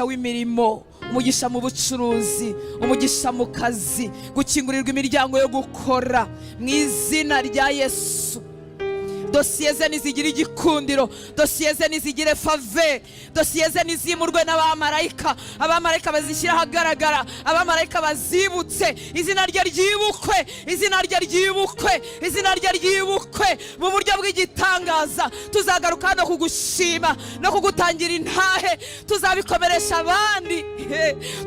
w'imirimo, umugisha mu bucuruzi, umugisha mu kazi, gukingurirwa imiryango yo gukora mu izina rya Yesu. Dosiye ze nizigira igikundiro, dosiye ze nizigire fave, dosiye ze nizimurwe n'abamarayika, abamarayika bazishyira ahagaragara, abamarayika bazibutse, izina rye ryibukwe mu buryo bw'igitangaza. Tuzagaruka hano kugushima no kugutangira intahe, tuzabikomeresha abandi,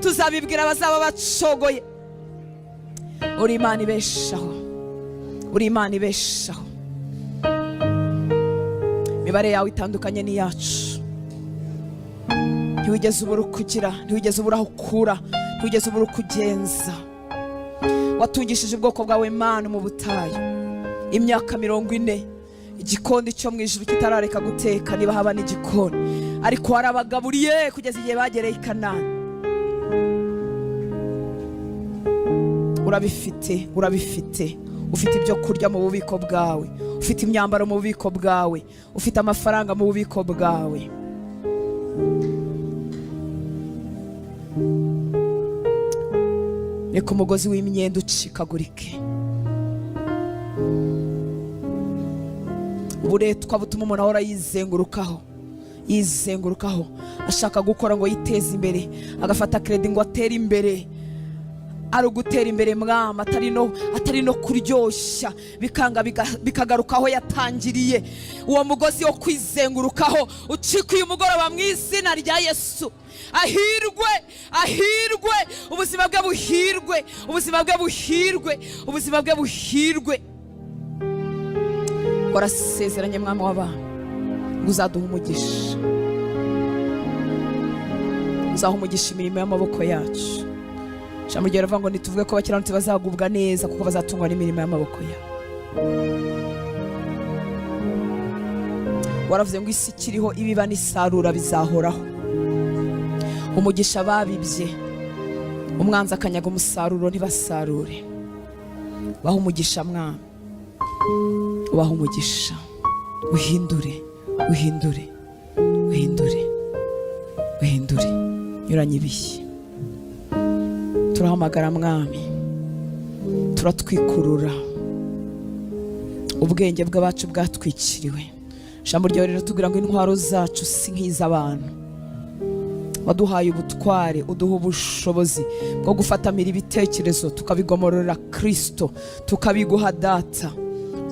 tuzabibwira abazaba bacogoye. Uri Imana ibeshaho, imibare yawe itandukanye n'iyacu. Ntiwigeze ubura ukugira, ntiwigeze ubura aho ukura, ntiwigeze ubura ukugenza. Watungishije ubwoko bwawe Mana mu butayu imyaka 40, igikoni cyo mu ijuru kitarareka guteka niba haba n'igikoni, ariko warabagaburiye kugeza igihe bagereye i Kanani. Urabifite, ufite ibyo kurya mu bubiko bwawe, ufite imyambaro mu bubiko bwawe, ufite amafaranga mu bubiko bwawe. Reka umugozi w'imyenda ucikagurike. Uburetwa butuma umuntu ahora yizengurukaho, ashaka gukora ngo yiteze imbere, agafata credit ngo atere imbere. Ari ugutera imbere mwami, atari no kuryoshya, bikagaruka aho yatangiriye. Uwo mugozi wo kwizengurukaho ucika uyu mugoroba mu izina rya Yesu. Ahirwe, ubuzima bwe buhirwe. Warasezeranye mwami w'abantu ngo uzaduha umugisha, uzaha umugisha imirimo y'amaboko yacu. Ijambo ryawe rivuga ngo nituvuge ko abakiranutsi bazagubwa neza kuko bazatungwa n'imirimo y'amaboko yabo. Waravuze ngo isi kiriho ibiba n'isarura bizahoraho. Umugisha babibye, umwanzi akanyaga umusaruro ntibasarure. Baha umugisha mwami, ubaha umugisha, uhindure, nyuranye ibihe. Turahamagara mwami turatwikurura, ubwenge bw'abacu bwatwikiriwe. Ijambo ryawe riratubwira ngo intwaro zacu si nk'iz'abantu, waduhaye ubutware, uduha ubushobozi bwo gufatamira ibitekerezo tukabigomororera Kristo, tukabiguha Data.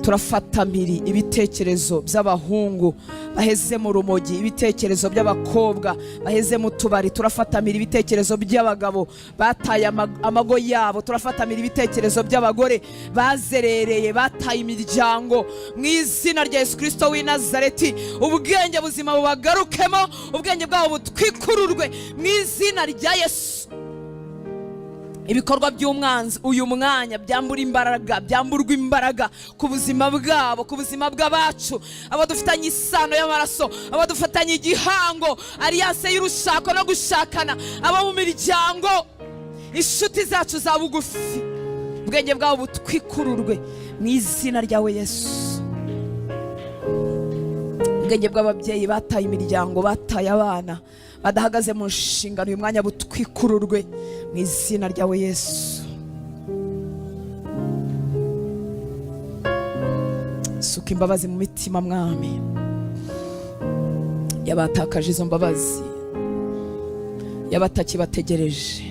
Turafatamira ibitekerezo by'abahungu baheze mu rumogi, ibitekerezo by'abakobwa baheze mu tubari, turafatamira ibitekerezo by'abagabo bataye amago yabo, turafatamira ibitekerezo by'abagore bazerereye, bataye imiryango. Mu izina rya Yesu Kristo w'i Nazareti, ubwenge buzima bubagarukemo, ubwenge bwabo butwikururwe mu izina rya Yesu. Ibikorwa by'umwanzi uyu mwanya byamburwa imbaraga ku buzima bwabo, ku buzima bw'abacu, abo dufitanye isano y'amaraso, abo dufatanye igihango, alliance y'urushako no gushakana, abo mu miryango, inshuti zacu za bugufi, ubwenge bwabo butwikururwe mu izina ryawe Yesu. Ubwenge bw'ababyeyi bataye imiryango, bataye abana, badahagaze mu nshingano, uyu mwanya butwikururwe mu izina ryawe Yesu. Suka imbabazi mu mitima mwami yabatakaje izo mbabazi, yabatakibategereje.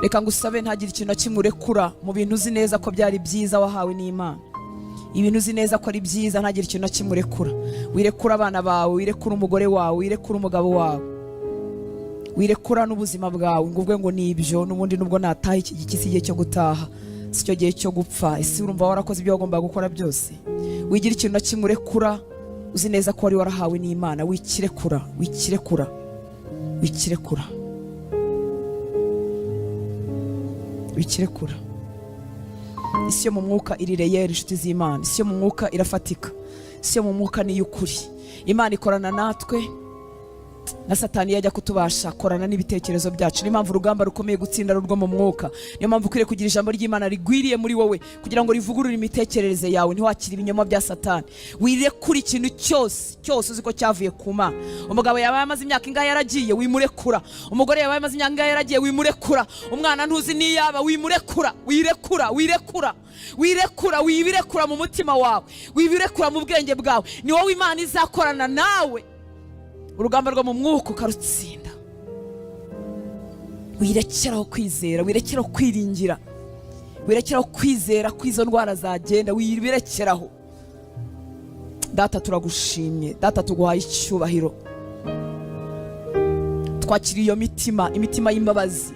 Reka ngusabe ntagire ikintu na kimwe urekura mu bintu uzi neza ko byari byiza wahawe n'Imana. Ibintu uzi neza ko ari byiza ntagire ikintu na kimwe urekura. Wirekura abana bawe, wirekura umugore wawe, wirekura umugabo wawe, wirekura n'ubuzima bwawe ngo uvuge ngo nibyo n'ubundi nubwo nataha iki gikisi gihe cyo gutaha, si cyo gihe cyo gupfa. Ese urumva warakoze ibyo wagombaga gukora byose? Wigira ikintu na kimwe urekura uzi neza ko wari warahawe n'Imana. Wikirekura, wikirekura, wikirekura, wikirekura. Isi yo mu mwuka irireyera inshuti z'Imana, isi yo mu mwuka irafatika, isi yo mu mwuka ni y'ukuri. Imana ikorana natwe, na Satani yajya kutubasha korana n'ibitekerezo byacu. Niyo mpamvu urugamba rukomeye gutsinda rwo mu mwuka. Niyo mpamvu ukwiriye kugira ijambo ry'Imana rigwiriye muri wowe kugira ngo rivugurure imitekerereze yawe, ntiwakire ibinyoma bya Satani. Wirekura ikintu cyose uzi ko cyavuye ku Mana. Umugabo yabaye amaze imyaka ingahe yaragiye, wimurekura. Umugore yabaye amaze imyaka ingahe yaragiye, wimurekura. Umwana ntuzi niyaba, wimurekura. Wirekura, wibirekura mu mutima wawe, wibirekura mu bwenge bwawe. Ni wowe Imana izakorana nawe urugamba rwo mu mwuka ukarutsinda. Wirekeraho kwizera, wirekeraho kwiringira, wirekeraho kwizera ko izo ndwara zagenda, wibirekeraho. Data turagushimye, Data tuguhaye icyubahiro. Twakiriye iyo imitima y'imbabazi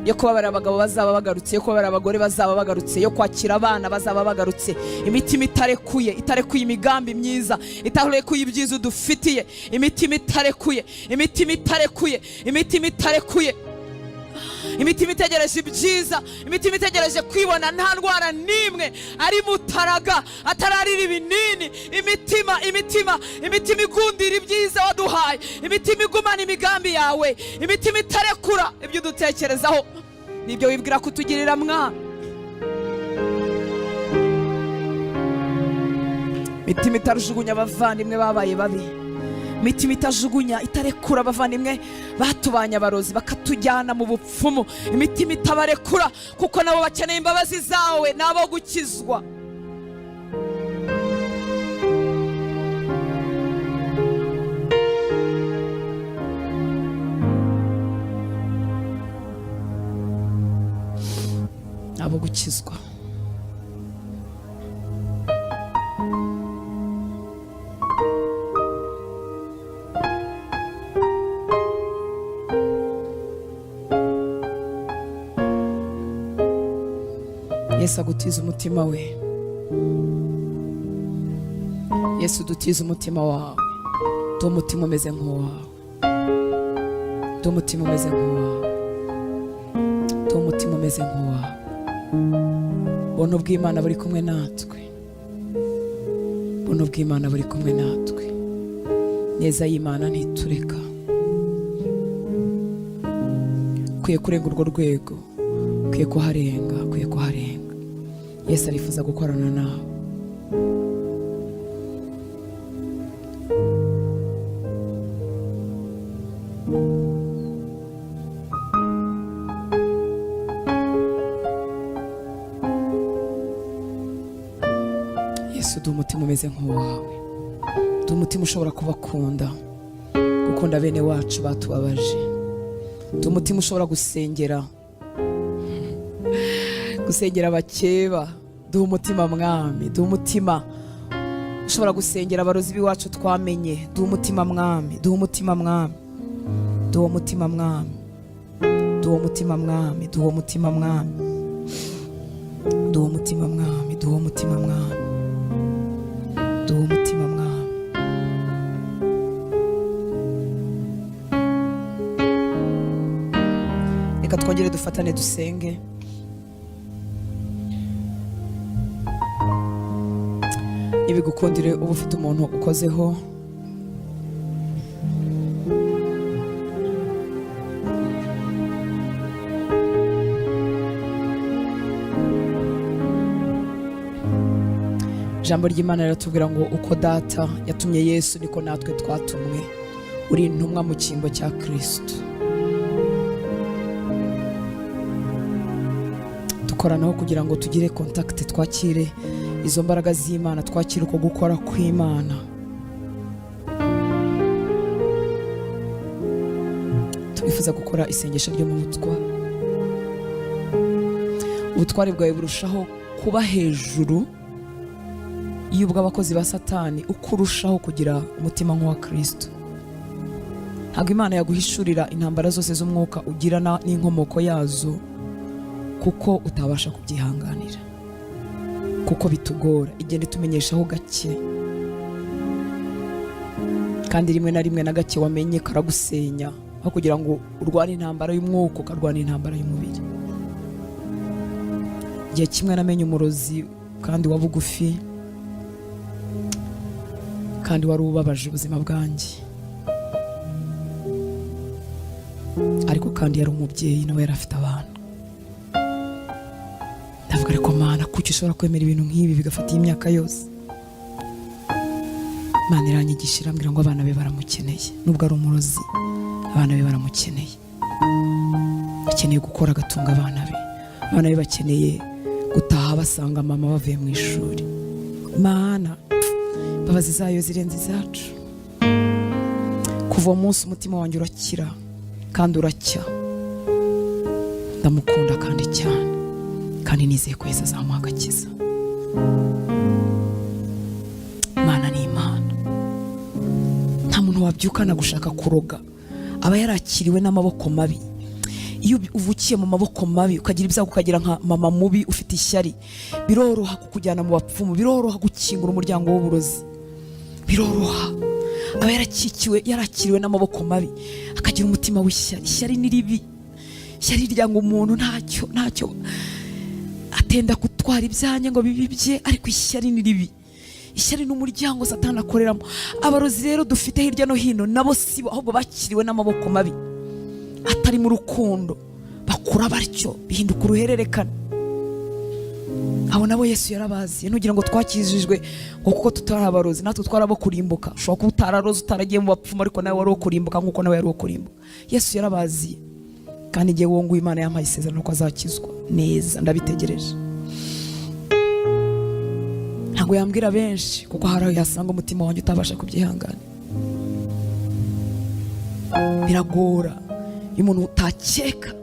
yo kubabarira abagabo bazaba bagarutse, yo kubabarira abagore bazaba bagarutse, yo kwakira abana bazaba bagarutse. Imitima itarekuye imigambi myiza, itarekuye ibyiza udufitiye. Imitima itarekuye, imitima itegereje ibyiza, imitima itegereje kwibona nta ndwara n'imwe ari mutaraga, atararira ibinini. Imitima igundira ibyiza waduhaye, imitima igumana imigambi yawe, imitima itarekura ibyo udutekerezaho nibyo wibwira kutugirira Mwami. Imitima itajugunya abavandimwe babaye babi, imitima itajugunya, itarekura abavandimwe batubanye abarozi bakatujyana mu bupfumu. Imitima itabarekura kuko nabo bakeneye imbabazi zawe, nabo gukizwa. Nabo gukizwa. Yesu agutiza umutima we, Yesu dutiza umutima wawe. Duha umutima umeze nk'uwawe, duha umutima umeze nk'uwawe, duha umutima umeze nk'uwawe. Buntu bw'Imana buri kumwe natwe, buntu bw'Imana buri kumwe natwe. Neza y'Imana ntitureka. Kwiye kurenga urwo rwego, kwiye kuharenga. Yesu arifuza gukorana nawe. duha umutima umeze nk'uwawe, duha umutima ushobora kubakunda, gukunda bene wacu batubabaje, duha umutima ushobora gusengera abakeba, duha umutima mwami, duha umutima ushobora gusengera abarozi b'iwacu twamenye, duha umutima mwami, duha umutima mwami, duha umutima mwami, duha umutima mwami, duha umutima mwami, duha umutima mwami, duha umutima mwami, duha umutima mwami. Reka twongere dufatane dusenge. Nibigukundire uba ufite umuntu ukozeho, ijambo ry'Imana riratubwira ngo uko data yatumye Yesu niko natwe twatumwe. Uri intumwa mu cyimbo cya Kristo. Dukoranaho kugira ngo tugire contact, twakire izo mbaraga z'Imana, twakire uko gukora kw'Imana. Turifuza gukora isengesho ryo mu butware. Ubutware bwawe burushaho kuba hejuru y'ubw'abakozi ba Satani uko urushaho kugira umutima nk'uwa Kristo. Ntabwo Imana yaguhishurira intambara zose z'umwuka ugira n'inkomoko yazo kuko utabasha kubyihanganira, kuko bitugora. Igende tumenyeshaho gake, kandi rimwe na rimwe na gake wamenye karagusenya, aho kugira ngo urwane intambara y'umwuka ukarwana intambara y'umubiri. Igihe kimwe namenye umurozi kandi wa bugufi, kandi wari ubabaje ubuzima bwanjye, ariko kandi yari umubyeyi nawe yari afite abana. Ndavuga ariko Mana, kuki ushobora kwemera ibintu nk'ibi bigafata imyaka yose? Mana iranyigisha irambwira ngo abana be baramukeneye. Nubwo ari umurozi, abana be baramukeneye. Bakeneye gukora agatunga abana be. Abana be bakeneye gutaha basanga mama bavuye mu ishuri. Mana, imbabazi zayo zirenze izacu. Kuva uwo munsi umutima wanjye urakira kandi uracya. Ndamukunda kandi cyane, kandi nizeye ko Yesu azamuha agakiza. Mana ni Imana. Nta muntu wabyukana gushaka kuroga, aba yarakiriwe n'amaboko mabi. Iyo uvukiye mu maboko mabi ukagira ibyago, ukagira nka mama mubi ufite ishyari, biroroha kukujyana mu bapfumu, biroroha gukingura umuryango w'uburozi, biroroha. Aba yarakiriwe n'amaboko mabi, akagira umutima w'ishyari. Ishyari ni ribi. Ishyari ryanga umuntu ntacyo atenda gutwara ibyanjye ngo bibibye, ariko ishyari ni ribi. Ishyari n'umuryango Satani akoreramo. Abarozi rero dufite hirya no hino nabo sibo, ahubwo bakiriwe n'amaboko mabi, atari mu rukundo, bakura batyo bihinduka uruhererekane. Abo nabo Yesu yarabazi. Ntugira ngo twakijijwe ngo kuko tutari abarozi natwe twarabo kurimbuka. Ushobora kuba utararoze, utaragiye mu bapfumu, ariko nawe wari wo kurimbuka nk'uko nawe yari wo kurimbuka. Yesu yarabazi, kandi igihe wowe ngo Imana yampaye isezerano ko azakizwa neza, ndabitegereje. Ntabwo yambwira benshi kuko hari aho yasanga umutima wanjye utabasha kubyihangana. Biragora iyo umuntu utakeka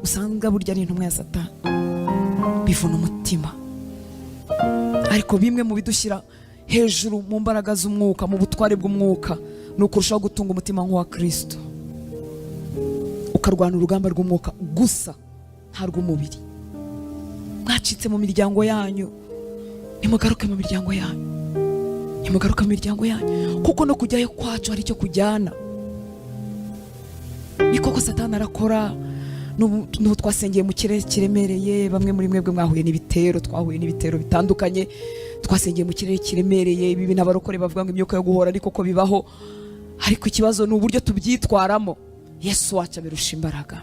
usanga burya ari intumwa ya Satani, bivuna umutima. Ariko bimwe mu bidushyira hejuru mu mbaraga z'umwuka, mu butware bw'umwuka, ni ukurushaho gutunga umutima nk'uwa Kristo, ukarwana urugamba rw'umwuka gusa, nta rw'umubiri. Mwacitse mu miryango yanyu, nimugaruke mu miryango yanyu, nimugaruke mu miryango yanyu, kuko no kujyayo kwacu hari icyo kujyana. Ni koko Satani arakora. N'ubu twasengeye mu kirere kiremereye, bamwe muri mwebwe mwahuye n'ibitero, twahuye n'ibitero bitandukanye, twasengeye mu kirere kiremereye. Ibi bintu abarokore bavuga ngo imyuka yo guhora, ariko ko bibaho. Ariko ikibazo ni uburyo tubyitwaramo. Yesu wacu aberusha imbaraga.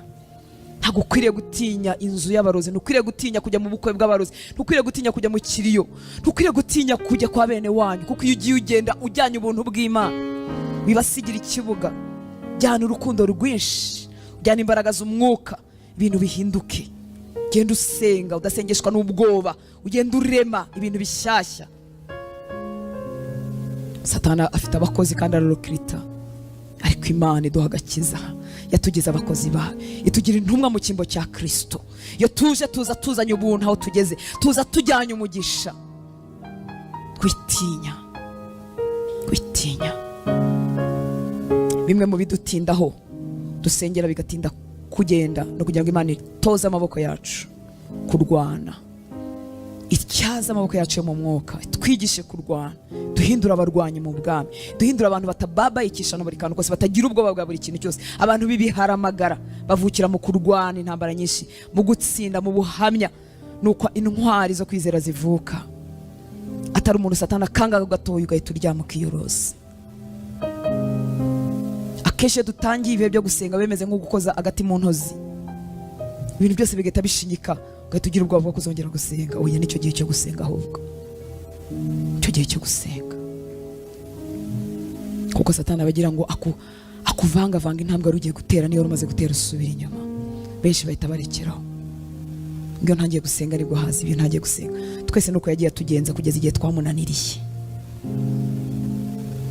Ntabwo ukwiriye gutinya inzu y'abarozi, ntukwiriye gutinya kujya mu bukwe bw'abarozi, ntukwiriye gutinya kujya mu kiriyo, ntukwiriye gutinya kujya kwa bene wanyu, kuko iyo ugiye ugenda ujyanye ubuntu bw'Imana, bibasigira ikibuga. Jyana urukundo rwinshi, jyana imbaraga z'umwuka, ibintu bihinduke. ugenda usenga udasengeshwa n'ubwoba, ugenda urema ibintu bishyashya. Satana afite abakozi kandi ararokirita, ariko Imana iduha agakiza, yatugize abakozi bayo, itugira intumwa mu cyimbo cya Kristo. Iyo tuje tuza tuzanye ubuntu aho tugeze, tuza tujyanye umugisha. Kwitinya bimwe mu bidutindaho, dusengera bigatinda kugenda, no kugira ngo Imana itoze amaboko yacu kurwana, ityaza amaboko yacu yo mu mwuka, twigishe kurwana, duhindura abarwanyi mu bwami, duhindura abantu batababayikisha no buri kantu kose, batagira ubwoba bwa buri kintu cyose, abantu bibiharamagara, bavukira mu kurwana intambara nyinshi, mu gutsinda, mu buhamya. Nuko intwari zo kwizera zivuka, atari umuntu Satana kanga gatoya ugahita uryama ukiyoroza. Akenshi dutangiye ibihe byo gusenga bemeze nko gukoza agati mu ntozi, ibintu byose bigahita bishinyika, ugahita ugira ubwoba bwo kuzongera gusenga. Oya, nicyo gihe cyo gusenga, ahubwo icyo gihe cyo gusenga, kuko Satana bagira ngo akuvangavanga intambwe wari ugiye gutera, niyo umaze gutera usubira inyuma. Benshi bahita barekeraho, ngo ntangiye gusenga aribwo hazi ibyo ntangiye gusenga. Twese nuko yagiye atugenza kugeza igihe twamunaniriye.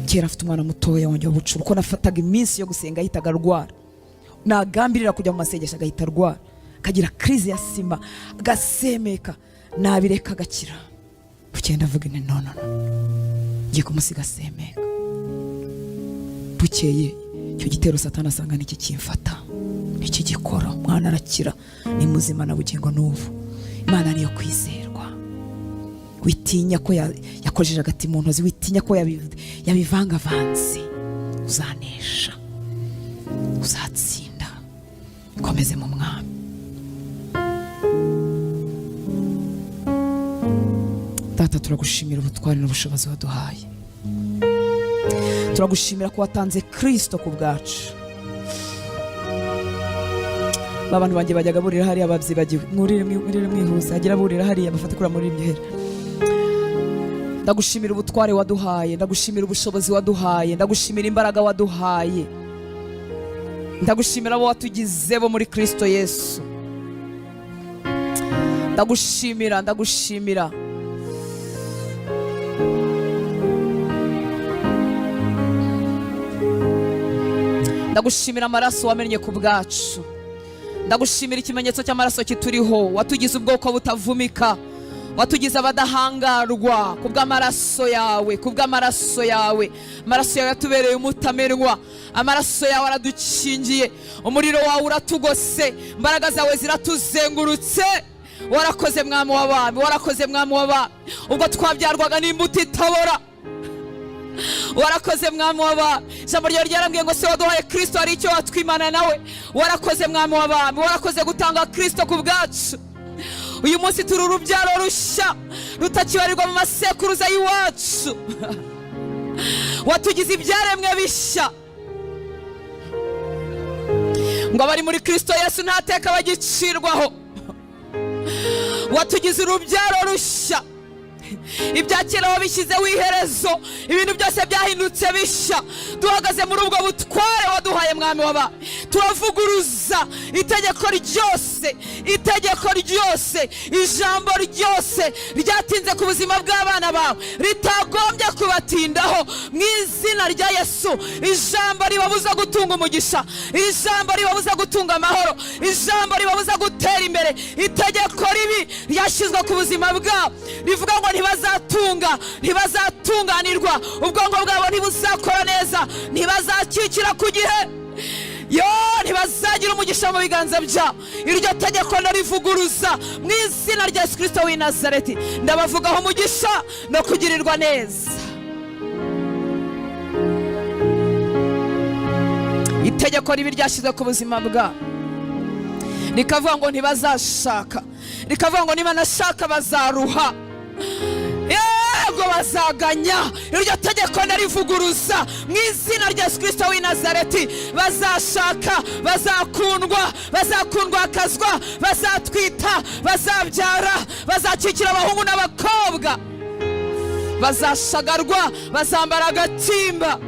Kera afite umwana mutoya wongeye ubucuru, uko nafataga iminsi yo gusenga ahitaga arwara, nagambirira kujya mu masengesho agahita arwara, akagira crise ya sima, agasemeka, nabireka agakira. Bukenda avuga nti no, ngiye kumusiga asemeka. Bukeye icyo gitero Satana asanga niki kimfata, niki gikora, mwana arakira, ni muzima na bugingo n'ubu. Imana niyo kwizerwa. Witinya ko yakojeje agati mu ntozi, witinya ko yabivangavanze. Uzanesha, uzatsinda, komeze mu mwami. Data, turagushimira ubutwari n'ubushobozi waduhaye, turagushimira ko watanze Kristo ku bwacu. Abantu banjye bajyaga burira hariya babyibagiwe, mwurire mwihuse, hagira burira hariya bafate kura muri ibyo hera. Ndagushimira ubutware waduhaye, ndagushimira ubushobozi waduhaye, ndagushimira imbaraga waduhaye, ndagushimira abo watugize bo muri Kristo Yesu. Ndagushimira ndagushimira amaraso wamennye ku bwacu, ndagushimira ikimenyetso cy'amaraso kituriho, watugize ubwoko butavumika, watugize abadahangarwa kubw'amaraso yawe, kubw'amaraso yawe. Amaraso yawe yatubereye umutamenwa, amaraso yawe aradukingiye, umuriro wawe uratugose, imbaraga zawe ziratuzengurutse. Warakoze mwami w'abami, warakoze mwami w'abami, ubwo twabyarwaga n'imbuto itabora. Warakoze mwami w'abami, ijambo ryawe ryarambwiye ngo se waduhaye Kristo hari icyo watwimana nawe. Warakoze mwami w'abami, warakoze gutanga Kristo ku bwacu. Uyu munsi turi urubyaro rushya rutakibarirwa mu masekuruza y'iwacu. Watugize ibyaremwe bishya, ngo abari muri Kristo Yesu nta teka bagicirwaho. Watugize urubyaro rushya, ibya kera wabishyizeho iherezo, ibintu byose byahindutse bishya. Duhagaze muri ubwo butware waduhaye mwami w'abami, turavuguruza itegeko ryose, ijambo ryose ryatinze ku buzima bw'abana bawe, ritagombye kubatindaho mu izina rya Yesu. Ijambo ribabuza gutunga umugisha, ijambo ribabuza gutunga amahoro, ijambo ribabuza gutera imbere. Itegeko ribi ryashyizwe ku buzima bwabo rivuga ngo ntibazatunganirwa, ubwonko bwabo ntibuzakora neza, ntibazakikira ku gihe, ntibazagira umugisha mu biganza byabo. Iryo tegeko ndarivuguruza mu izina rya Yesu Kristo w'i Nazareti. Ndabavugaho umugisha no kugirirwa neza. Itegeko ribi ryashyizwe ku buzima bwabo rikavuga ngo ntibazashaka, rikavuga ngo niba nashaka bazaruha, yego bazaganya. Iryo tegeko ndarivuguruza mu izina rya Yesu Kristo w'i Nazareti. Bazashaka, bazakundwakazwa, bazatwita, bazabyara, bazakikira abahungu n'abakobwa, bazashagarwa, bazambara agatimba,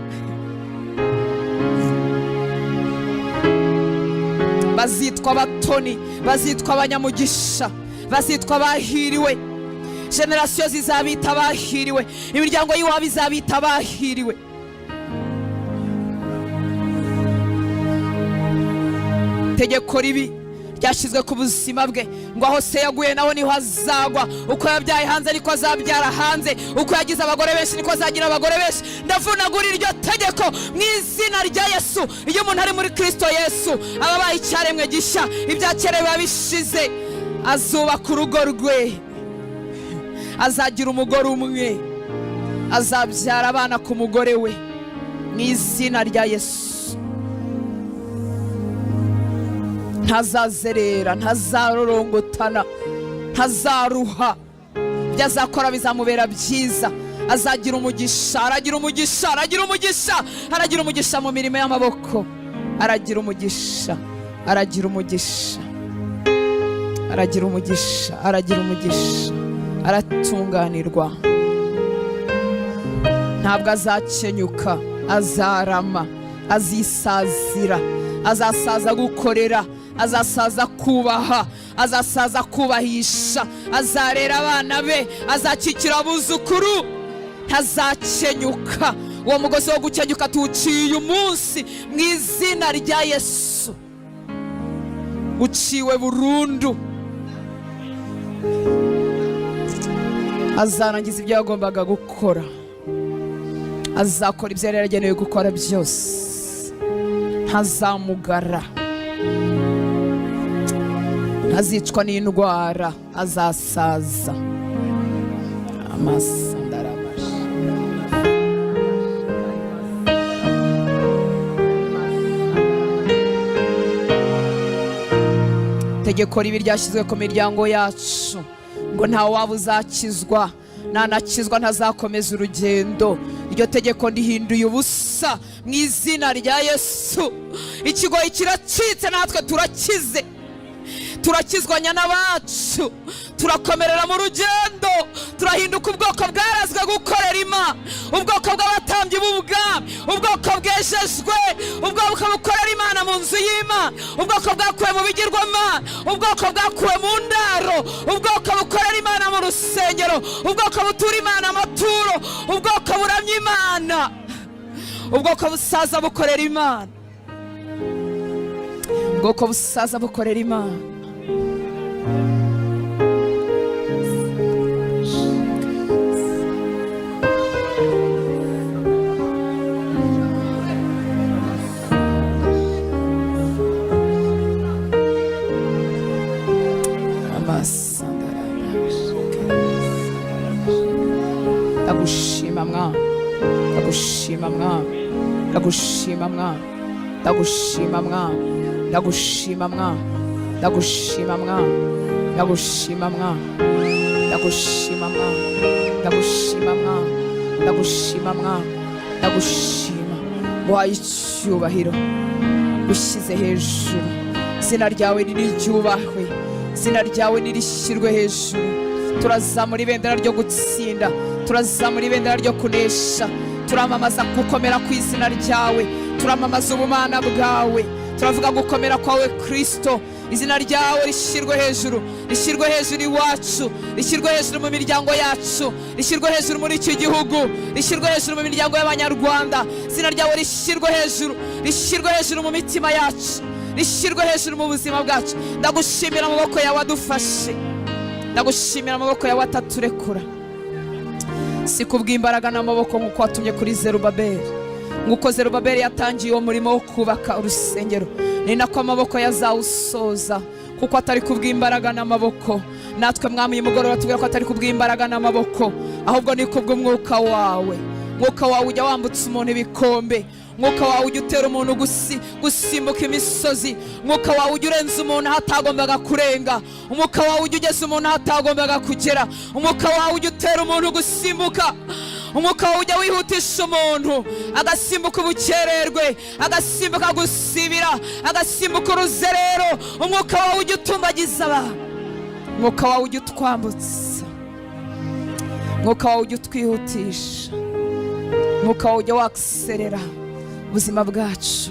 bazitwa abatoni, bazitwa abanyamugisha, bazitwa abahiriwe. generasiyo zizabita abahiriwe, imiryango y'iwabo izabita abahiriwe. Tegeko ribi ryashyizwe ku buzima bwe ngo aho se yaguye naho niho azagwa. Uko yabyaye hanze niko azabyara hanze, uko yagize abagore benshi niko azagira abagore benshi. Ndavunagura iryo tegeko mu izina rya Yesu. Iyo umuntu ari muri Kristo Yesu aba abaye icyaremwe gishya, ibya kera biba bishize. Azubaka urugo rwe, azagira umugore umwe, azabyara abana ku mugore we mu izina rya Yesu. Ntazazerera, ntazarorongotana, ntazaruha. Ibyo azakora bizamubera byiza. Azagira umugisha, aragira umugisha, aragira umugisha, aragira umugisha mu mirimo y'amaboko. Aragira umugisha, aragira umugisha, aragira umugisha, aragira umugisha, aratunganirwa. Ntabwo azakenyuka, azarama, azisazira, azasaza gukorera, azasaza kubaha, azasaza kubahisha, azarera abana be, azakikira abuzukuru. Ntazakenyuka. Uwo mugozi wo gukenyuka tuwuciye umunsi mu izina rya Yesu. Uciwe burundu. Azarangiza ibyo yagombaga gukora, azakora ibyo yari yaragenewe gukora byose. Ntazamugara, ntazicwa n'indwara, azasaza. Amasandarabasha. Tegeko ribi ryashyizwe ku miryango yacu ngo nta waba uzakizwa, nanakizwa ntazakomeza urugendo. Iryo tegeko ndihinduye ubusa mu izina rya Yesu. Ikigoyi kiracitse, natwe turakize, turakizwanya n'abacu, turakomerera mu rugendo, turahinduka ubwoko bwarazwe gukorera Imana, ubwoko bw'abatambyi b'ubwami, ubwoko bwejejwe, ubwoko bukorera Imana mu nzu y'Imana, ubwoko bwakuwe mu bigirwamana, ubwoko bwakuwe mu ndaro, ubwoko bukorera Imana mu rusengero, ubwoko butura Imana amaturo, ubwoko buramya Imana, ubwoko busaza bukorera Imana, ubwoko busaza bukorera Imana. Ndagushima Mwana, ndagushima Mwana, ndagushima Mwana, ndagushima Mwana, ndagushima Mwana, ndagushima Mwana, ndagushima Mwana, ndagushima Mwana, ndagushima Mwana, ndagushima Mwana, ndagushima. Nguhaye icyubahiro, ushyize hejuru. Izina ryawe niryubahwe, izina ryawe nirishyirwe hejuru. Turazamura ibendera ryo gutsinda, turazamura ibendera ryo kunesha. Turamamaza gukomera kw'izina ryawe, turamamaza ubumana bwawe, turavuga gukomera kwawe Kristo. Izina ryawe rishyirwe hejuru, rishyirwe hejuru iwacu, rishyirwe hejuru mu miryango yacu, rishyirwe hejuru muri iki gihugu, rishyirwe hejuru mu miryango y'Abanyarwanda. Izina ryawe rishyirwe hejuru, rishyirwe hejuru mu mitima yacu, rishyirwe hejuru mu buzima bwacu. Ndagushimira amaboko yawe adufashe, ndagushimira amaboko yawe ataturekura. Si kubw'imbaraga n'amaboko nk'uko watumye kuri Zerubabeli, nk'uko Zerubabeli yatangiye uwo murimo wo kubaka urusengero, ni nako amaboko yazawusoza, kuko atari kubw'imbaraga n'amaboko. Natwe Mwami uyu mugoroba tubwira ko atari kubw'imbaraga n'amaboko, ahubwo ni kubw'umwuka wawe. Mwuka wawe ujya wambutsa umuntu ibikombe, mwuka wawe ujya utera umuntu gusimbuka imisozi, mwuka wawe ujya urenza umuntu aho atagombaga kurenga, umwuka wawe ujya ugeza umuntu aho atagombaga kugera, umwuka wawe ujya utera umuntu gusimbuka, umwuka wawe ujya wihutisha umuntu agasimbuka ubukererwe, agasimbuka gusibira, agasimbuka uruzerero. Umwuka wawe ujya utumbagiza abantu, umwuka wawe ujya utwambutsa, umwuka wawe ujya utwihutisha, umwuka wawe ujya wakiserera ubuzima bwacu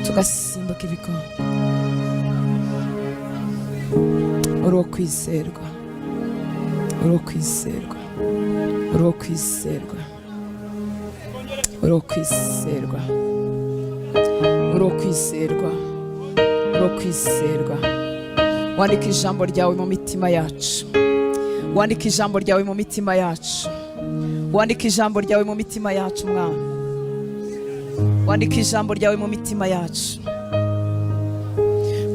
tugasimbuka ibikombe. uri uwo kwizerwa, uri uwo kwizerwa, uri uwo kwizerwa, uri uwo kwizerwa, uri uwo kwizerwa, uri uwo kwizerwa. Wandika ijambo ryawe mu mitima yacu, wandika ijambo ryawe mu mitima yacu, wandika ijambo ryawe mu mitima yacu Mwami, wandika ijambo ryawe mu mitima yacu,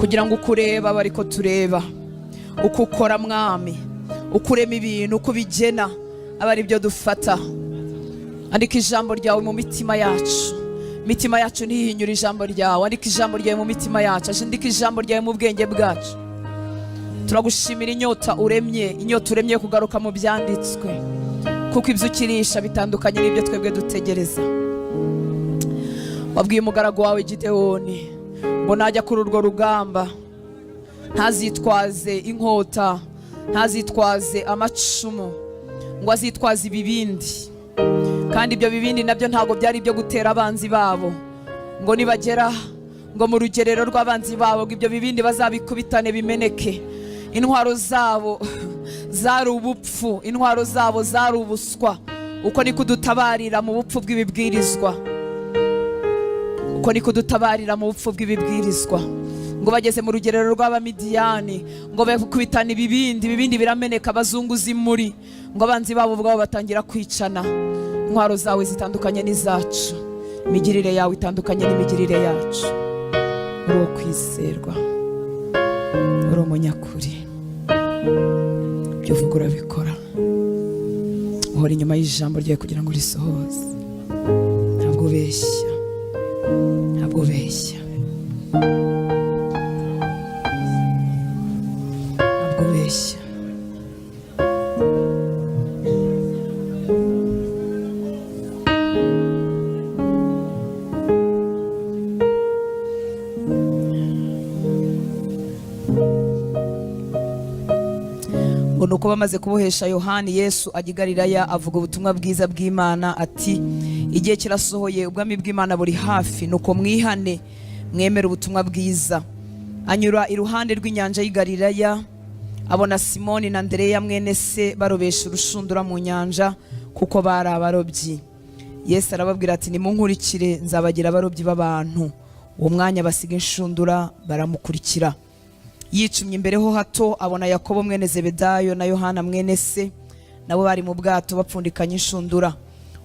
kugira ngo ukureba abe ariko tureba, uko ukora Mwami, uko urema ibintu, uko ubigena abe ari byo dufata. Andika ijambo ryawe mu mitima yacu, mitima yacu ntihinyura ijambo ryawe. Andika ijambo ryawe mu mitima yacu, andika ijambo ryawe mu bwenge bwacu. Turagushimira inyota uremye kugaruka mu byanditswe, kuko ibyo ukirisha bitandukanye n'ibyo twebwe dutegereza. Wabwiye umugaragu wawe Gideyoni ngo najya kuri urwo rugamba ntazitwaze inkota, ntazitwaze amacumu, ngo azitwaze ibibindi. Kandi ibyo bibindi nabyo ntabwo byari ibyo gutera abanzi babo, ngo nibagera ngo mu rugerero rw'abanzi babo ngo ibyo bibindi bazabikubitane bimeneke. Intwaro zabo zari ubupfu, intwaro zabo zari ubuswa. Uko niko dutabarira mu bupfu bw'ibibwirizwa, uko niko dutabarira mu bupfu bw'ibibwirizwa. Ngo bageze mu rugerero rw'Abamidiyani ngo bakubitane ibibindi birameneka, bazunguza imuri, ngo abanzi babo ubwabo batangira kwicana. Intwaro zawe zitandukanye n'izacu, imigirire yawe itandukanye n'imigirire yacu. Uri uwo kwizerwa, uri umunyakuri, ibyo uvuga urabikora. Uhora inyuma y'ijambo ryawe kugira ngo urisohoze. Ntabwo ubeshya, ntabwo ubeshya, ntabwo ubeshya. Ngo nuko bamaze kubohesha Yohani, Yesu ajya i Galilaya avuga ubutumwa bwiza bw'Imana ati, igihe kirasohoye, ubwami bw'Imana buri hafi, nuko mwihane mwemere ubutumwa bwiza. Anyura iruhande rw'inyanja y'i Galilaya, abona Simoni na Andereya mwene se barobesha urushundura mu nyanja, kuko bari abarobyi. Yesu arababwira ati, nimunkurikire nzabagira abarobyi b'abantu. Uwo mwanya basiga inshundura baramukurikira. Yicumye imbere ho hato abona Yakobo mwene Zebedayo na Yohana mwene se, nabo bari mu bwato bapfundikanye inshundura.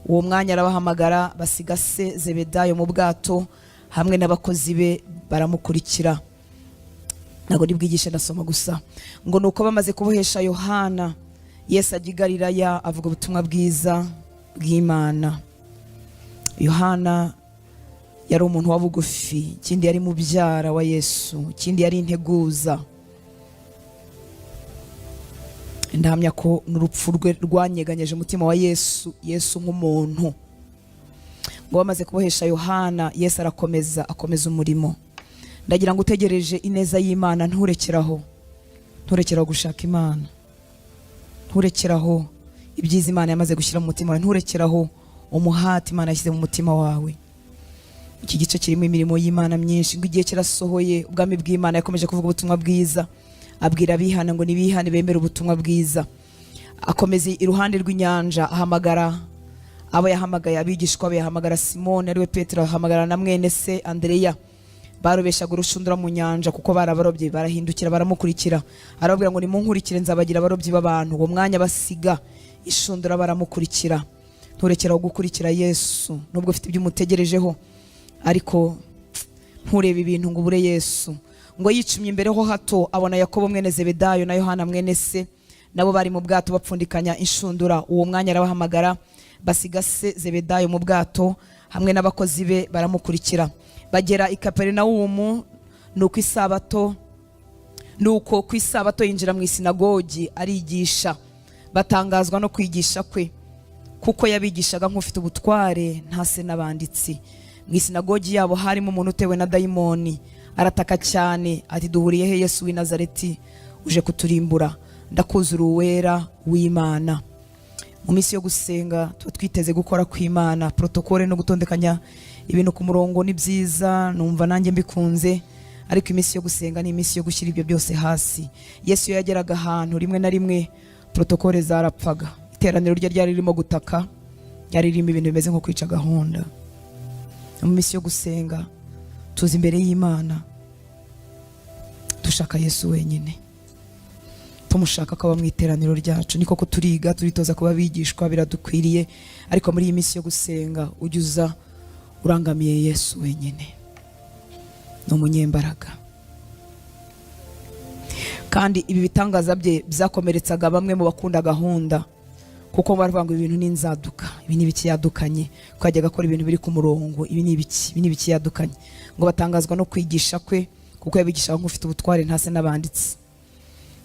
Uwo mwanya arabahamagara, basiga se Zebedayo mu bwato hamwe n'abakozi be baramukurikira. Ntabwo nibwigisha ndasoma gusa. Ngo nuko bamaze kubohesha Yohana, Yesu ajya i Galilaya avuga ubutumwa bwiza bw'Imana. Yohana yari umuntu wa bugufi, ikindi yari mubyara wa Yesu, ikindi yari integuza. Ndahamya ko n'urupfu rwe rwanyeganyeje umutima wa Yesu, Yesu nk'umuntu. Ngo bamaze kubohesha Yohana, Yesu akomeza umurimo. Ndagira ngo utegereje ineza y'Imana nturekeraho, nturekeraho gushaka Imana, nturekeraho ibyiza Imana yamaze gushyira mu mutima wawe, nturekeraho umuhati Imana yashyize mu mutima wawe. Iki gice kirimo imirimo y'Imana myinshi. Ngo igihe kirasohoye, ubwami bw'Imana yakomeje kuvuga ubutumwa bwiza, abwira abihana ngo nibihane bemere ubutumwa bwiza. Akomeza iruhande rw'inyanja, ahamagara abo yahamagaye, abigishwa be yahamagara Simoni ariwe Petero, ahamagara na mwene se Andereya. Barobeshaga urushundura mu nyanja kuko barabarobye, barahindukira baramukurikira. Arababwira ngo nimunkurikire nzabagira abarobyi b'abantu. Uwo mwanya basiga ishundura baramukurikira. Nturekeraho gukurikira Yesu nubwo ufite ibyo umutegerejeho, ariko nturebe ibintu ngo ubure Yesu. Ngo yicumye imbere ho hato abona Yakobo mwene Zebedayo na Yohana mwene se, nabo bari mu bwato bapfundikanya inshundura. Uwo mwanya arabahamagara, basiga se Zebedayo mu bwato hamwe n'abakozi be baramukurikira. Bagera i Kaperinawumu, nuko ku isabato yinjira mu isinagogi arigisha. Batangazwa no kwigisha kwe, kuko yabigishaga nk'ufite ubutware ntase n'abanditsi. Mu isinagogi yabo harimo umuntu utewe na dayimoni. Arataka cyane ati, duhuriye he Yesu w'i Nazareti, uje kuturimbura? Ndakuzura uwera w'Imana. Mu minsi yo gusenga tuba twiteze gukora kw'Imana. Protokole no gutondekanya ibintu ku murongo ni byiza, numva nanjye mbikunze, ariko iminsi yo gusenga ni iminsi yo gushyira ibyo byose hasi. Yesu yageraga ahantu rimwe na rimwe protokole zarapfaga, iteraniro rye ryari ririmo gutaka, ryari ririmo ibintu bimeze nko kwica gahunda. Mu minsi yo gusenga tuzi imbere y'Imana, dushaka Yesu wenyine, tumushaka ko aba mu iteraniro ryacu. Niko ko turiga, turitoza kuba bigishwa, biradukwiriye, ariko muri iyi minsi yo gusenga ujye uza urangamiye Yesu wenyine. Ni umunyembaraga, kandi ibi bitangaza bye byakomeretsaga bamwe mu bakunda gahunda, kuko baravuga ngo ibintu ni inzaduka, ibi ni ibiki yadukanye, ko yajyaga akora ibintu biri ku murongo, ibi ni ibiki yadukanye. Ngo batangazwa no kwigisha kwe, kuko yabigishaga nk'ufite ubutware ntase n'abanditsi.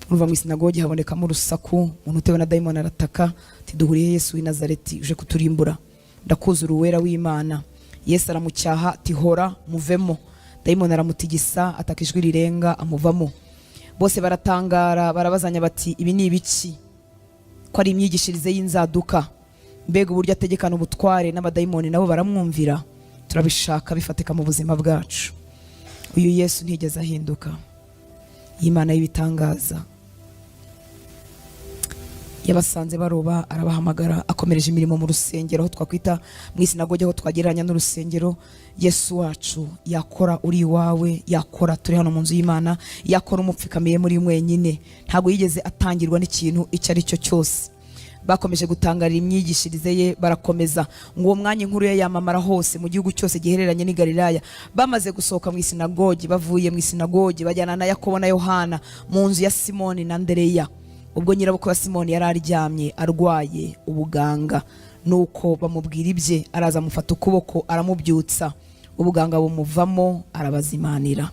Urumva mu isinagogi habonekamo urusaku, umuntu utewe na dayimoni arataka ati duhuriye Yesu w'i Nazareti uje kuturimbura, ndakuzura uwera w'Imana. Yesu aramucyaha ati hora muvemo. Dayimoni aramutigisa ataka ijwi rirenga amuvamo. Bose baratangara barabazanya bati ibi ni ibiki, ko ari imyigishirize y'inzaduka, mbega uburyo ategekana ubutware n'abadayimoni nabo baramwumvira. Turabishaka bifatika mu buzima bwacu. Uyu Yesu ntigeze ahinduka, Imana y'ibitangaza. Yabasanze baroba arabahamagara, akomereje imirimo mu rusengero, aho twakwita mu isinagogi, aho twagereranya n'urusengero. Yesu wacu yakora uri iwawe, yakora turi hano mu nzu y'Imana, yakora umupfikamiye muri mwenyine. Ntabwo yigeze atangirwa n'ikintu icyo ari cyo cyose. Bakomeje gutangarira imyigishirize ye, barakomeza ngo uwo mwanya inkuru ye yamamara hose mu gihugu cyose gihereranye n'i Galilaya. Bamaze gusohoka mu isinagogi, bavuye mu isinagogi bajyana na Yakobo na Yohana mu nzu ya Simoni na Andereya. Ubwo nyirabukwe wa Simoni yari aryamye arwaye ubuganga, nuko bamubwira ibye, araza amufata ukuboko aramubyutsa, ubuganga bumuvamo arabazimanira.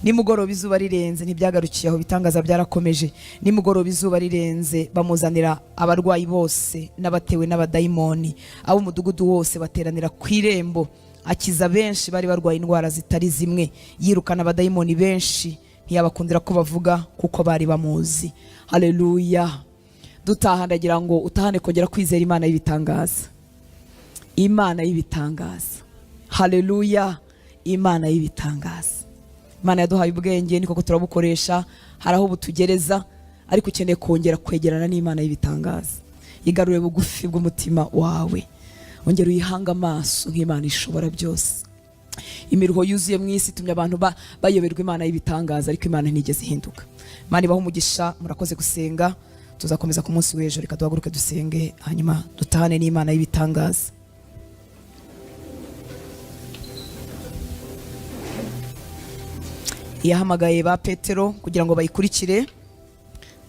Nimugoroba izuba rirenze, ntibyagarukiye aho, bitangaza byarakomeje. Nimugoroba izuba rirenze bamuzanira abarwayi bose n'abatewe n'abadayimoni, abo umudugudu wose bateranira ku irembo. Akiza benshi bari barwaye indwara zitari zimwe, yirukana abadayimoni benshi, ntiyabakundira ko bavuga kuko bari bamuzi. Haleluya. Dutaha ndagira ngo utahane kongera kwizera Imana y'ibitangaza, Imana y'ibitangaza. Haleluya. Imana y'ibitangaza. Imana yaduhaye ubwenge, niko turabukoresha, hari aho butugereza, ariko ukeneye kongera kwegerana n'Imana y'ibitangaza. Igarure bugufi bw'umutima wawe, ongera uyihanga amaso nk'Imana ishobora byose. Imiruho yuzuye mu isi itumye abantu bayoberwa Imana y'ibitangaza, ariko Imana ntigeze ihinduka. Imana ibahe umugisha, murakoze gusenga. Tuzakomeza ku munsi w'ejo, reka duhaguruke dusenge, hanyuma dutahane n'Imana y'ibitangaza. Yahamagaye ba Petero kugira ngo bayikurikire,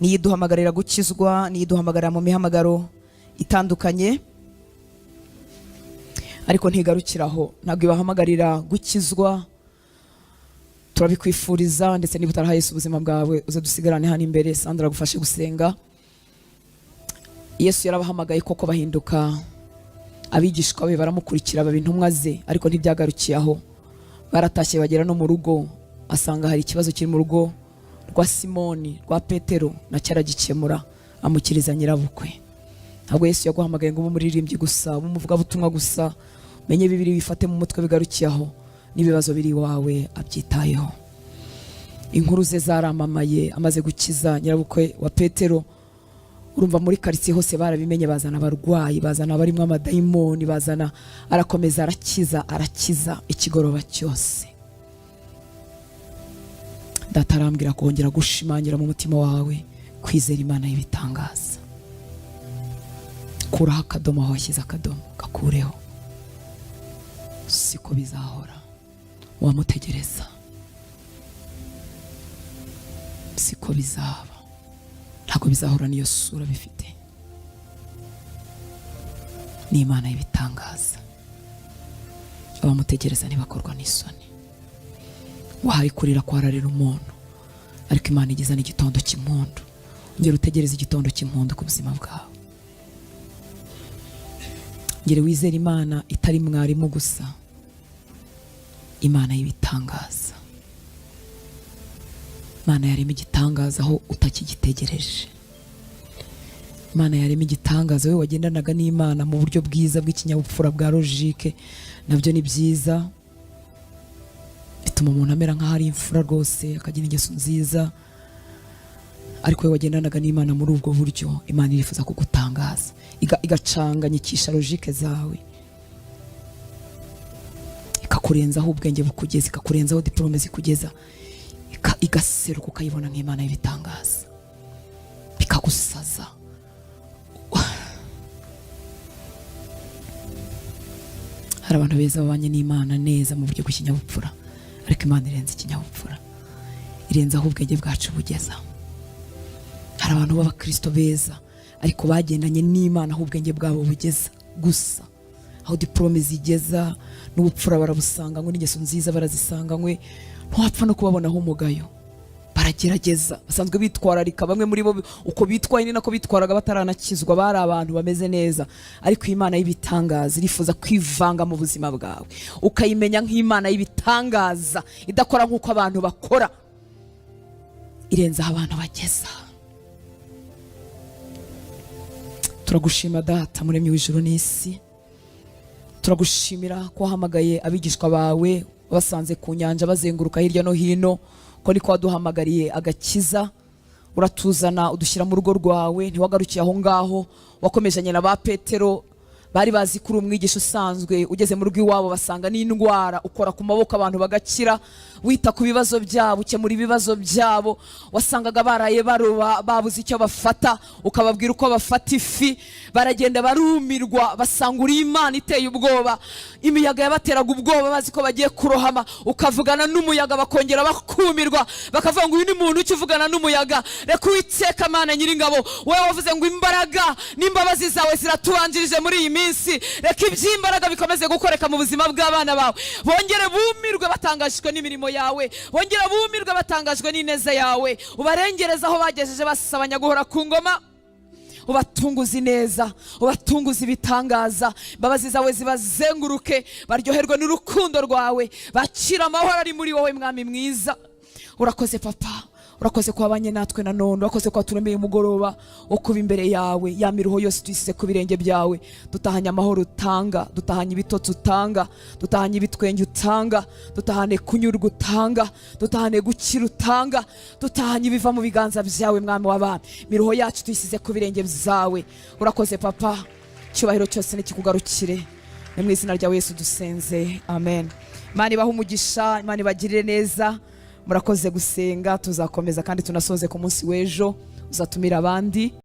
niyiduhamagarira gukizwa, niyiduhamagarira mu mihamagaro itandukanye, ariko ntigarukiraho. Ntabwo ibahamagarira gukizwa, turabikwifuriza, ndetse niba utarahaye Yesu ubuzima bwawe uze dusigarane hano imbere, Sandra agufashe gusenga. Yesu yarabahamagaye koko bahinduka abigishwa be, baramukurikira baba intumwa ze, ariko ntibyagarukiye aho. Baratashye bagera no mu rugo, asanga hari ikibazo kiri mu rugo rwa Simoni, rwa Petero, na cyaragikemura, amukiriza nyirabukwe. Ntabwo Yesu yaguhamagaye ngo umuririmbyi gusa, umuvugabutumwa gusa, menye bibiri bifate mu mutwe, bigarukiye aho. N'ibibazo biri wawe abyitayeho. Inkuru ze zaramamaye, amaze gukiza nyirabukwe wa Petero. Urumva muri quartier hose barabimenye, bazana abarwayi, bazana abarimo amadayimoni, bazana, arakomeza arakiza ikigoroba cyose. Datarambwira kongera gushimangira mu mutima wawe kwizera Imana y'ibitangaza. Kuraho akadomo aho washyize akadomo, gakureho. Siko bizahora, wamutegereza. Siko bizaba, ntabwo bizahora niyo sura bifite. Ni Imana y'ibitangaza, abamutegereza ntibakorwa n'isoni. Wahari kurira kwararira umuntu, ariko Imana igeza n'igitondo cy'impundu. Ngera utegereza igitondo cy'impundu ku buzima bwawe. Ngere wizera Imana itari mwarimu gusa, Imana y'ibitangaza. Imana yarema igitangaza aho utakigitegereje. Imana yarema igitangaza, wowe wagendanaga n'Imana mu buryo bwiza bw'ikinyabupfura bwa logique, nabyo ni byiza, bituma umuntu amera nk'aho ari imfura rwose, akagira ingeso nziza, ariko we wagendanaga n'Imana muri ubwo buryo, Imana irifuza kugutangaza, igacanganyikisha logike zawe, ikakurenzaho ubwenge bukugeza, ikakurenzaho diplome zikugeza, igaseruka ukayibona nk'Imana y'ibitangaza, bikagusaza. Hari abantu beza babanye n'Imana neza mu buryo bw'ikinyabupfura, ariko Imana irenze ikinyabupfura, irenze aho ubwenge bwacu bugeza. Hari abantu b'abakristo beza ariko bagendanye n'Imana aho ubwenge bwabo bugeza gusa, aho diplome zigeza n'ubupfura barabusanganywe, n'ingeso nziza barazisanganywe, ntiwapfa no kubabonaho umugayo. Baragerageza, basanzwe bitwararika, bamwe muri bo uko bitwaye ni nako bitwaraga bataranakizwa, bari abantu bameze neza, ariko Imana y'ibitangaza irifuza kwivanga mu buzima bwawe, ukayimenya nk'Imana y'ibitangaza idakora nk'uko abantu bakora, irenze aho abantu bageza. Turagushima Data muremyi w'ijuru n'isi, turagushimira ko wahamagaye abigishwa bawe basanze ku nyanja bazenguruka hirya no hino, ko niko waduhamagariye agakiza, uratuzana udushyira mu rugo rwawe. Ntiwagarukiye aho ngaho, wakomejanye na ba Petero, bari bazi kuri umwigisha usanzwe, ugeze mu rugo iwabo basanga n'indwara, ukora ku maboko abantu bagakira, wita ku bibazo byabo, ukemura ibibazo byabo. Wasangaga baraye baroba babuze icyo bafata, ukababwira uko bafata ifi, baragenda barumirwa, basanga uri Imana iteye ubwoba. Imiyaga yabateraga ubwoba bazi ko bagiye kurohama, ukavugana n'umuyaga bakongera bakumirwa, bakavuga ngo uyu ni muntu ukivugana n'umuyaga. Reka Uwiteka Mana Nyiringabo, wowe wavuze ngo imbaraga n'imbabazi zawe ziratubanjirije muri iyi minsi, reka iby'imbaraga bikomeze gukoreka mu buzima bw'abana bawe, bongere bumirwe batangajwe n'imirimo yawe, bongere bumirwe batangajwe n'ineza yawe, ubarengereza aho bagejeje basabanya guhora ku ngoma, ubatunguze neza, ubatunguze ibitangaza, imbabazi zawe zibazenguruke, baryoherwe n'urukundo rwawe, bakira amahoro ari muri wowe Mwami mwiza. Urakoze Papa, urakoze ko wabanye natwe na none, urakoze ko waturemeye umugoroba wo kuba imbere yawe, ya miruho yose tuyisize ku birenge byawe, dutahanye amahoro utanga, dutahanye ibitotsi utanga, dutahanye ibitwenge utanga, dutahane kunyurwa utanga, dutahane gukira utanga, dutahanye ibiva mu biganza byawe Mwami w'abami, miruho yacu tuyisize ku birenge byawe. Urakoze Papa, cyubahiro cyose nikikugarukire, mu izina rya Yesu dusenze, amen. Imana ibahe umugisha, Imana ibagirire neza. Murakoze gusenga, tuzakomeza kandi tunasoze ku munsi w'ejo, uzatumira abandi.